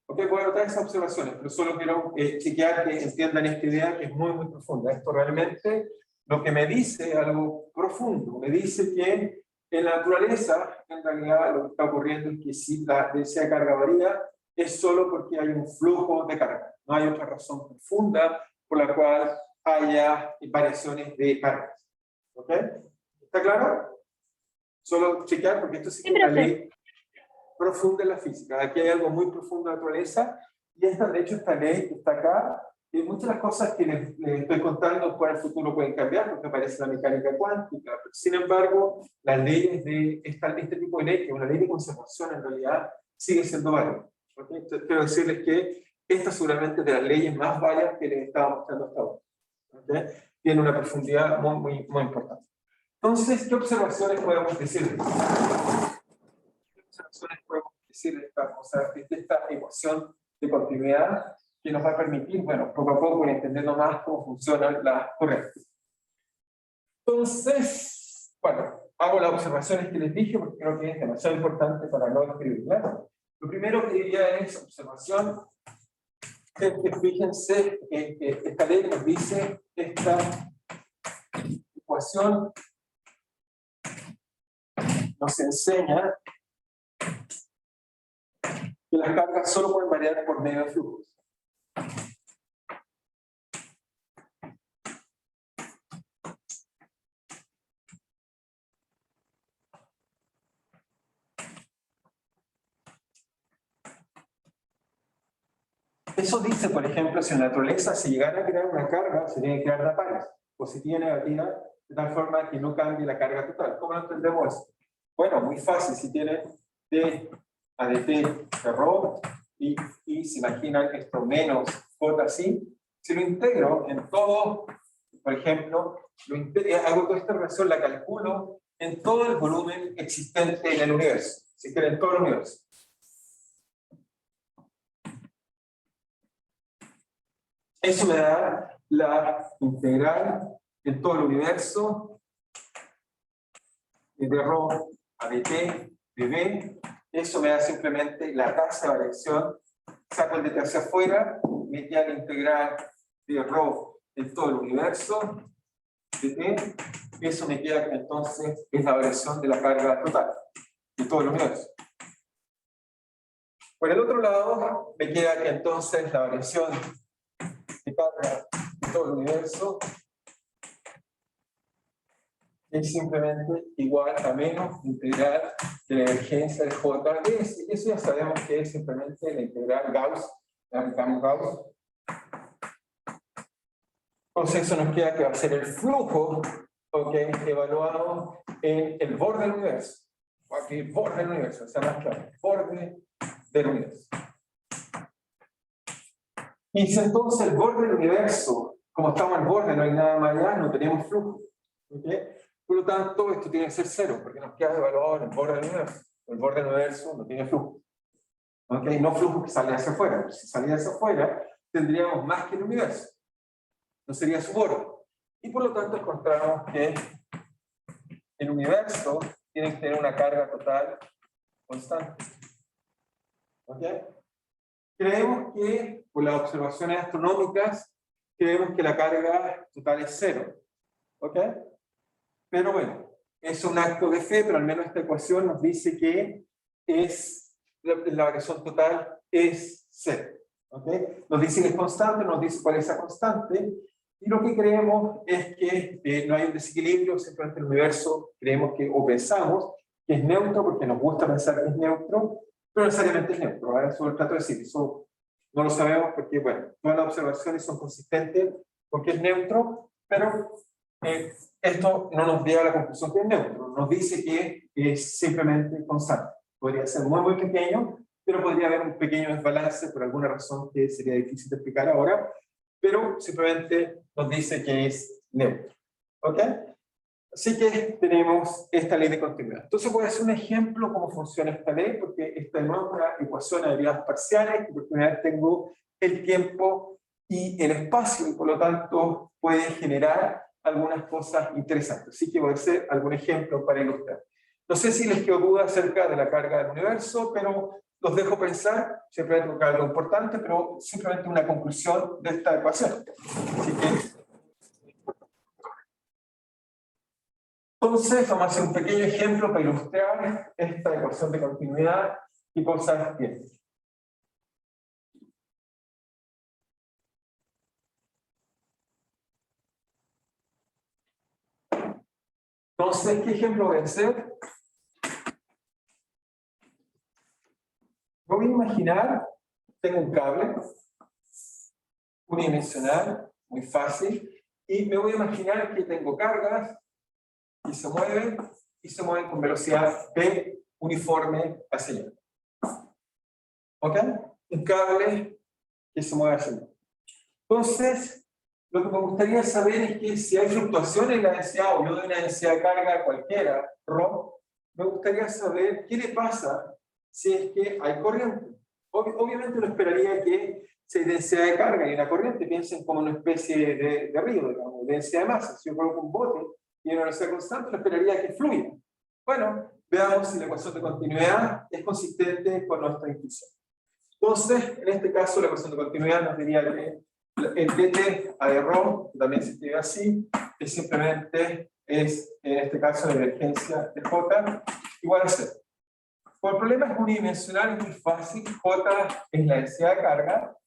Ok, voy a anotar esas observaciones, pero solo quiero chequear que entiendan esta idea que es muy, muy profunda. Esto realmente lo que me dice algo profundo. Me dice que en la naturaleza, en realidad, lo que está ocurriendo es que si la densidad de carga varía, es solo porque hay un flujo de carga. No hay otra razón profunda por la cual haya variaciones de cargas. ¿Ok? ¿Está claro? Solo chequear, porque esto sí que es una ley profunda en la física. Aquí hay algo muy profundo en la naturaleza, y de hecho esta ley que está acá, y muchas de las cosas que les estoy contando para el futuro pueden cambiar, porque aparece la mecánica cuántica. Sin embargo, las leyes de este tipo de ley, que es una ley de conservación en realidad, sigue siendo válida. ¿Okay? Entonces, quiero decirles que esta seguramente es de las leyes más válidas que les estaba mostrando hasta ahora. ¿Okay? Tiene una profundidad muy importante. Entonces, ¿qué observaciones podemos decir? ¿Qué observaciones podemos decir de esta ecuación de continuidad que nos va a permitir, bueno, poco a poco ir entendiendo más cómo funcionan las corrientes? Entonces, bueno, hago las observaciones que les dije porque creo que es demasiado importante para no escribirlas. Lo primero que diría es observación. Es que fíjense que esta ley nos dice esta ecuación nos enseña que las cargas solo pueden variar por medio de flujos. Eso dice, por ejemplo, si en la naturaleza se llegara a crear una carga, se tiene que crear una pares, positiva y negativa, de tal forma que no cambie la carga total. ¿Cómo lo entendemos eso? Bueno, muy fácil. Si tiene T a dt de ρ, y se imaginan esto menos J así, si lo integro en todo, por ejemplo, hago toda esta relación, la calculo en todo el volumen existente en el universo, si quieren, en todo el universo. Eso me da la integral en todo el universo de ρ a dt de v. Eso me da simplemente la tasa de variación. Saco el dt hacia afuera, me queda la integral de ρ en todo el universo de t. Eso me queda que entonces es la variación de la carga total de todo el universo. Por el otro lado, me queda que entonces la variación de carga de todo el universo es simplemente igual a menos integral de la divergencia de J. Eso ya sabemos que es simplemente la integral Gauss, la aplicamos Gauss. Entonces eso nos queda que va a ser el flujo, okay, evaluado en el borde del universo. Aquí, borde del universo, o sea, más claro, borde del universo. Y si entonces el borde del universo, como estamos al borde, no hay nada más allá, no tenemos flujo. ¿Okay? Por lo tanto, esto tiene que ser cero, porque nos queda evaluado en el borde del universo. El borde del universo no tiene flujo. ¿Okay? No flujo que sale hacia afuera. Si saliera hacia afuera, tendríamos más que el universo. No sería su borde. Y por lo tanto encontramos que el universo tiene que tener una carga total constante. ¿Ok? Creemos que, por las observaciones astronómicas, creemos que la carga total es cero. ¿Ok? Pero bueno, es un acto de fe, pero al menos esta ecuación nos dice que la variación total es cero. ¿Ok? Nos dice que es constante, nos dice cuál es esa constante, y lo que creemos es que no hay un desequilibrio, simplemente el universo creemos que, o pensamos, que es neutro, porque nos gusta pensar que es neutro, pero necesariamente es neutro. ¿Vale? Eso lo trato de decir, eso no lo sabemos porque, bueno, todas las observaciones son consistentes porque es neutro, pero esto no nos lleva a la conclusión que es neutro, nos dice que es simplemente constante. Podría ser muy pequeño, pero podría haber un pequeño desbalance por alguna razón que sería difícil de explicar ahora, pero simplemente nos dice que es neutro. ¿Ok? Así que tenemos esta ley de continuidad. Entonces voy a hacer un ejemplo cómo funciona esta ley, porque esta no es una ecuación de derivadas parciales, que por primera vez tengo el tiempo y el espacio, y por lo tanto puede generar algunas cosas interesantes. Así que voy a hacer algún ejemplo para ilustrar. No sé si les quedó duda acerca de la carga del universo, pero los dejo pensar, siempre hay algo importante, pero simplemente una conclusión de esta ecuación. Así que Entonces, vamos a hacer un pequeño ejemplo para ilustrar esta ecuación de continuidad y cosas tiene. Entonces, ¿qué ejemplo voy a hacer? Voy a imaginar, tengo un cable unidimensional, muy fácil, y me voy a imaginar que tengo cargas y se mueven con velocidad v uniforme hacia allá. ¿Ok? Un cable que se mueve hacia allá. Entonces, lo que me gustaría saber es que si hay fluctuaciones en la densidad, o yo doy una densidad de carga cualquiera, ρ, me gustaría saber qué le pasa si es que hay corriente. Obviamente no esperaría que si hay densidad de carga y una corriente, piensen como una especie de río, digamos, densidad de masa. Si yo coloco un bote y hay una velocidad constante, no esperaría que fluya. Bueno, veamos si la ecuación de continuidad es consistente con nuestra intuición. Entonces, en este caso, la ecuación de continuidad nos diría que el dt a de ρ, que también se escribe así, es simplemente, en este caso, la divergencia de J igual a 0. Como el problema es unidimensional, es muy fácil. J es la densidad de carga,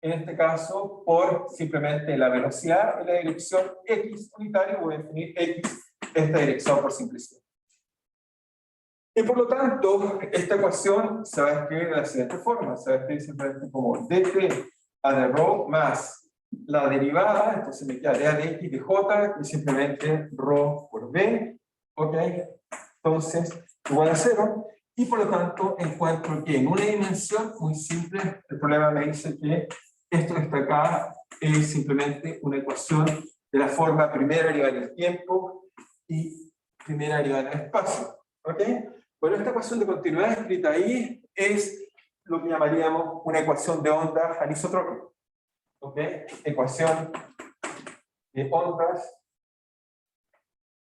en este caso, por simplemente la velocidad en la dirección x unitaria, voy a definir x esta dirección por simplicidad. Y por lo tanto, esta ecuación se va a escribir de la siguiente forma. Se va a escribir simplemente como dt a de ρ más la derivada, entonces me queda d a de x de j, que es simplemente ρ por b, ¿ok? Entonces, igual a 0, y por lo tanto encuentro que en una dimensión muy simple, el problema me dice que esto que está acá es simplemente una ecuación de la forma primera derivada del tiempo y primera derivada del espacio, ¿ok? Bueno, esta ecuación de continuidad escrita ahí es lo que llamaríamos una ecuación de ondas anisotrópicas. ¿Ok? Ecuación de ondas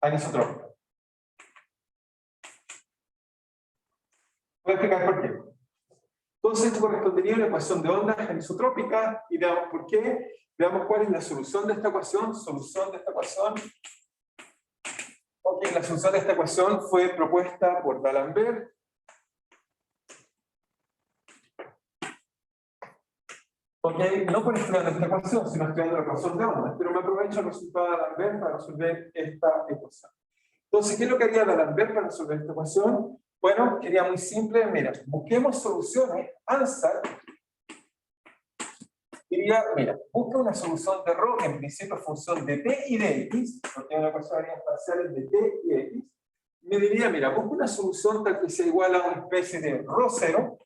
anisotrópicas. Voy a explicar por qué. Entonces, esto correspondería a una ecuación de ondas anisotrópicas y veamos por qué. Veamos cuál es la solución de esta ecuación. Solución de esta ecuación. Ok, la solución de esta ecuación fue propuesta por D'Alembert. Ok, no por estudiar esta ecuación, sino estudiando la ecuación de ondas, pero me aprovecho el resultado de D'Alembert para resolver esta ecuación. Entonces, ¿qué es lo que haría D'Alembert para resolver esta ecuación? Bueno, quería muy simple, mira, busquemos soluciones. Ansat diría, mira, busca una solución de ρ, que en principio es función de t y de x, porque hay una ecuación de líneas parciales de t y x. Me diría, mira, busca una solución tal que sea igual a una especie de ρ0,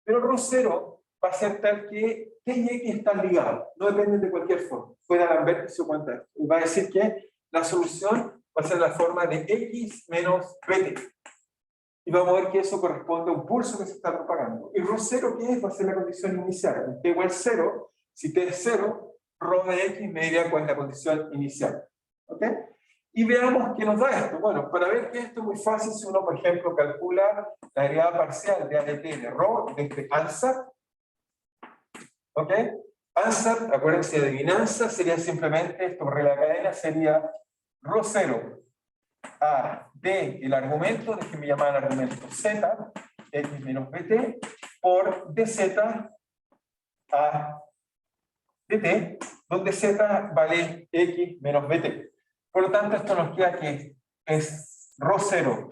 pero ρ0 va a ser tal que t y x están ligados, no dependen de cualquier forma. Fue D'Alembert que se cuenta esto. Y va a decir que la solución va a ser la forma de x menos bt. Y vamos a ver que eso corresponde a un pulso que se está propagando. ¿Y ρ0 qué es? Va a ser la condición inicial. T igual 0, si t es 0, ρ de x me dirá cuál es la condición inicial. ¿Ok? Y veamos qué nos da esto. Bueno, para ver que esto es muy fácil, si uno, por ejemplo, calcula la derivada parcial de a de t de ρ, de este Ansat. ¿Ok? Ansat, acuérdense de adivinanza, sería simplemente, esto por regla de cadena, sería ρ0 a d el argumento, déjenme llamar el argumento z, x menos bt, por dz a dt, donde z vale x menos bt. Por lo tanto, esto nos queda que es ρ0',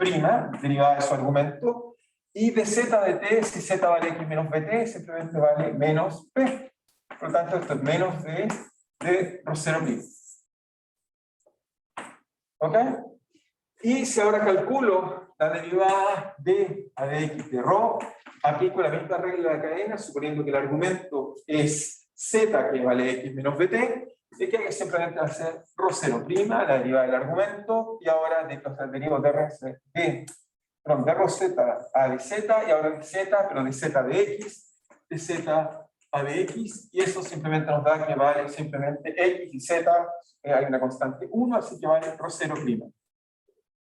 derivada de su argumento, y dz de t, si z vale x menos bt, simplemente vale menos p. Por lo tanto, esto es menos de ρ0'. ¿Ok? Y si ahora calculo la derivada de a de x de ρ, aplico la misma regla de cadena, suponiendo que el argumento es z, que vale x menos bt, y que simplemente va a ser ρ0', la derivada del argumento, y ahora derivo de ρz a de z, y ahora de z, pero de z de x, de z a de x, y eso simplemente nos da que vale simplemente x y z, hay una constante 1, así que vale ρ0'.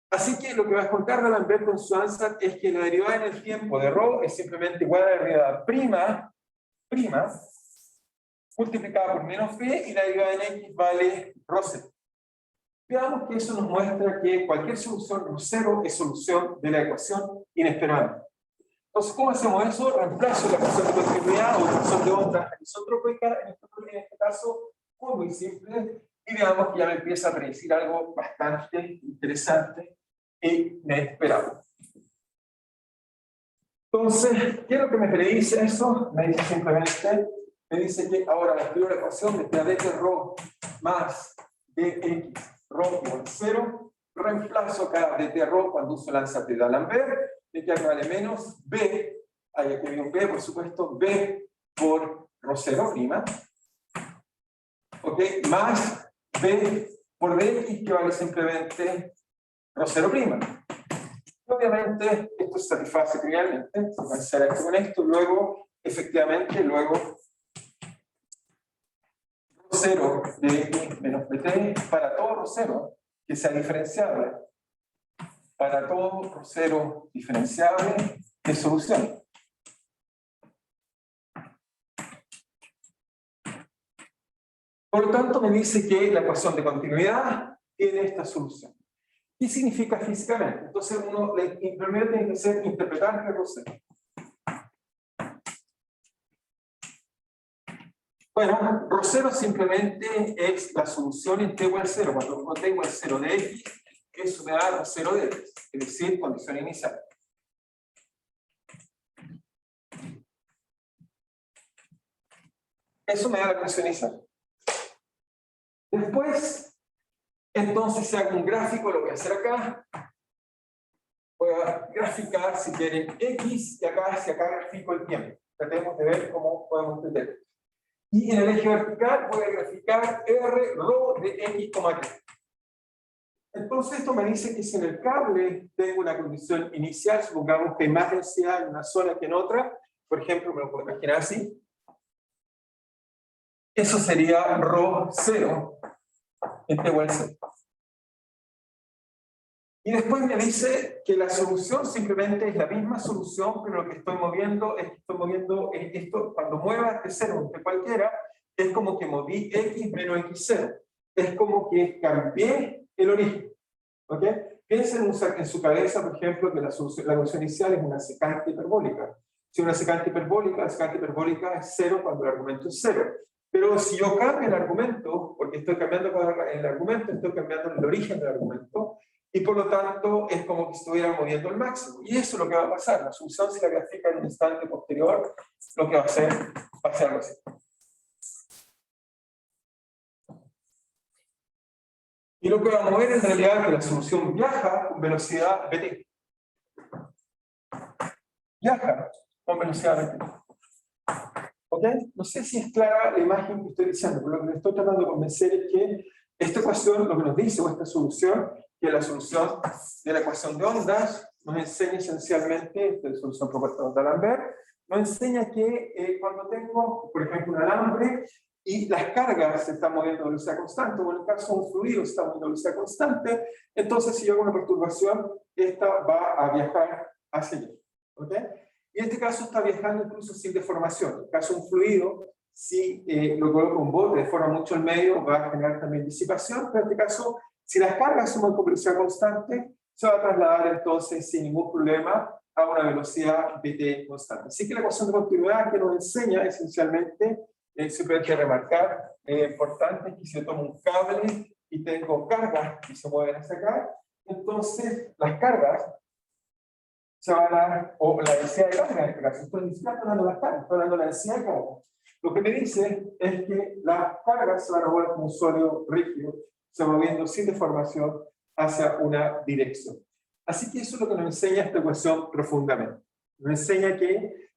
Así que lo que va a contar D'Alembert con su Ansat es que la derivada en el tiempo de ρ es simplemente igual a la derivada prima multiplicada por menos b, y la derivada en x vale ρ0. Veamos que eso nos muestra que cualquier solución rho cero es solución de la ecuación inesperada. Entonces, ¿cómo hacemos eso? Reemplazo la ecuación de continuidad o la ecuación de onda anisotrópica, en este caso, muy simple, y veamos que ya me empieza a predecir algo bastante interesante e inesperado. Entonces, ¿qué es lo que me predice eso? Me dice simplemente, me dice que ahora la primera ecuación de dt rho más dx rho igual 0, reemplazo acá dt rho cuando uso lanza de D'Alembert, de que acá vale menos b, hay aquí un b, por supuesto, b por rho 0 prima, ok, más b por dx que vale simplemente rho 0 prima. Obviamente, esto se satisface trivialmente, se cancela esto con esto, luego, efectivamente, luego rho 0 de x menos bt para todo rho 0 que sea diferenciable. Para todo rho 0 diferenciable de solución. Por lo tanto, me dice que la ecuación de continuidad tiene esta solución. ¿Qué significa físicamente? Entonces, uno primero tiene que ser interpretar rho 0. Bueno, rho 0 simplemente es la solución en t igual 0. Cuando pongo t igual 0 de x, eso me da rho 0 de x, es decir, condición inicial. Eso me da la condición inicial. Después, entonces, si hago un gráfico, lo voy a hacer acá. Voy a graficar, si quieren, x, y acá, si acá grafico el tiempo. Tratemos de ver cómo podemos entender. Y en el eje vertical voy a graficar r rho de x, t. Entonces esto me dice que si en el cable tengo una condición inicial, supongamos que hay más densidad en una zona que en otra, por ejemplo, me lo puedo imaginar así, eso sería rho 0 en t igual 0. Y después me dice que la solución simplemente es la misma solución, pero lo que estoy moviendo es que estoy moviendo esto, cuando mueva este 0 entre cualquiera, es como que moví x menos x0. Es como que cambié el origen. ¿Ok? Piensen en su cabeza, por ejemplo, que la ecuación inicial es una secante hiperbólica. Si una secante hiperbólica, la secante hiperbólica es 0 cuando el argumento es 0. Pero si yo cambio el argumento, porque estoy cambiando el argumento, estoy cambiando el origen del argumento, y por lo tanto es como que estuviera moviendo el máximo. Y eso es lo que va a pasar. La solución, si la grafica en un instante posterior, lo que va a hacer algo así. Y lo que va a mover en realidad es que la solución viaja con velocidad bt. Viaja con velocidad bt. ¿Ok? No sé si es clara la imagen que estoy diciendo, pero lo que me estoy tratando de convencer es que esta ecuación, lo que nos dice, o esta solución, que es la solución de la ecuación de ondas, nos enseña esencialmente, esta es la solución propuesta por D'Alembert, nos enseña que cuando tengo, por ejemplo, un alambre y las cargas se están moviendo a velocidad constante, o en el caso de un fluido se está moviendo a velocidad constante, entonces si yo hago una perturbación, esta va a viajar hacia allí. ¿Ok? Y en este caso está viajando incluso sin deformación. En el caso de un fluido, si lo coloco un bote, deforma mucho el medio, va a generar también disipación, pero en este caso, si las cargas suman con velocidad constante, se va a trasladar entonces sin ningún problema a una velocidad bt constante. Así que la ecuación de continuidad que nos enseña esencialmente, simplemente remarcar, importante es que si yo tomo un cable y tengo cargas que se mueven hacia acá, entonces las cargas se van a dar, o la densidad de carga en este caso, estoy ni siquiera hablando de las cargas, estoy hablando de la densidad de carga. Lo que me dice es que las cargas se van a mover como un sólido rígido, se van moviendo sin deformación hacia una dirección. Así que eso es lo que nos enseña esta ecuación profundamente. Nos enseña que,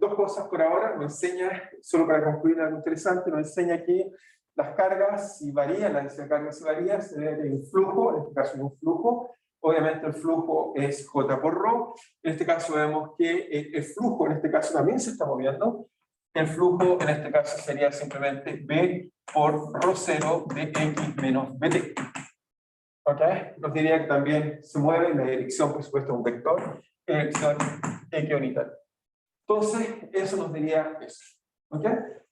dos cosas por ahora, nos enseña, solo para concluir algo interesante, nos enseña que las cargas, si varían, la densidad de cargas si varía, se debe de un flujo, en este caso es un flujo. Obviamente el flujo es J por ρ. En este caso vemos que el flujo en este caso también se está moviendo. El flujo en este caso sería simplemente B por ρ0 de X menos BT. ¿Ok? Nos diría que también se mueve en la dirección, por supuesto, de un vector, en dirección X unitaria. Entonces, eso nos diría eso. ¿Ok?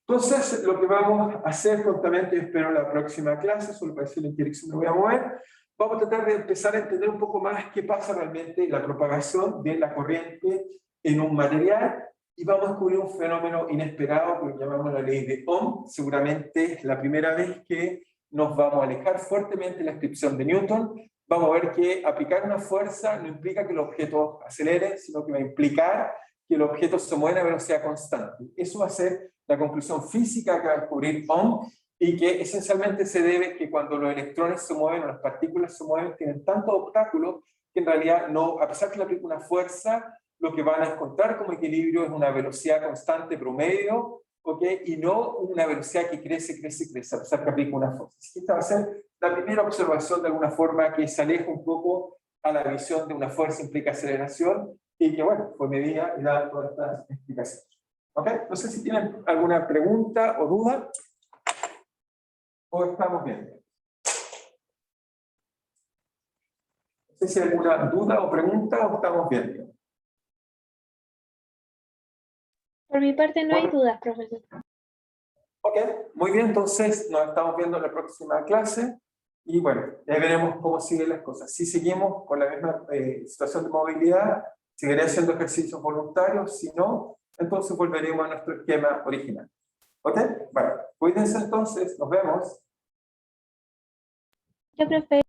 Entonces, lo que vamos a hacer prontamente, espero la próxima clase, solo para decirle en qué dirección me voy a mover, vamos a tratar de empezar a entender un poco más qué pasa realmente en la propagación de la corriente en un material, y vamos a descubrir un fenómeno inesperado que llamamos la ley de Ohm. Seguramente es la primera vez que nos vamos a alejar fuertemente de la descripción de Newton. Vamos a ver que aplicar una fuerza no implica que el objeto acelere, sino que va a implicar que el objeto se mueve a velocidad constante. Eso va a ser la conclusión física que va a descubrir Ohm, y que esencialmente se debe a que cuando los electrones se mueven o las partículas se mueven, tienen tantos obstáculos que en realidad no, a pesar que le aplica una fuerza, lo que van a encontrar como equilibrio es una velocidad constante promedio, ¿ok? Y no una velocidad que crece, crece, crece, a pesar que aplica una fuerza. Así que esta va a ser la primera observación de alguna forma que se aleja un poco a la visión de una fuerza implica aceleración, y que bueno, fue medida y da todas estas explicaciones. ¿Ok? No sé si tienen alguna pregunta o duda, o estamos bien. No sé si hay alguna duda o pregunta, o estamos bien. Por mi parte no hay dudas, profesor. Ok, muy bien, entonces nos estamos viendo en la próxima clase, y bueno, ya veremos cómo siguen las cosas. Si seguimos con la misma situación de movilidad, seguiré haciendo ejercicios voluntarios; si no, entonces volveremos a nuestro esquema original. ¿Ok? Bueno, cuídense entonces, nos vemos. Ya, profe.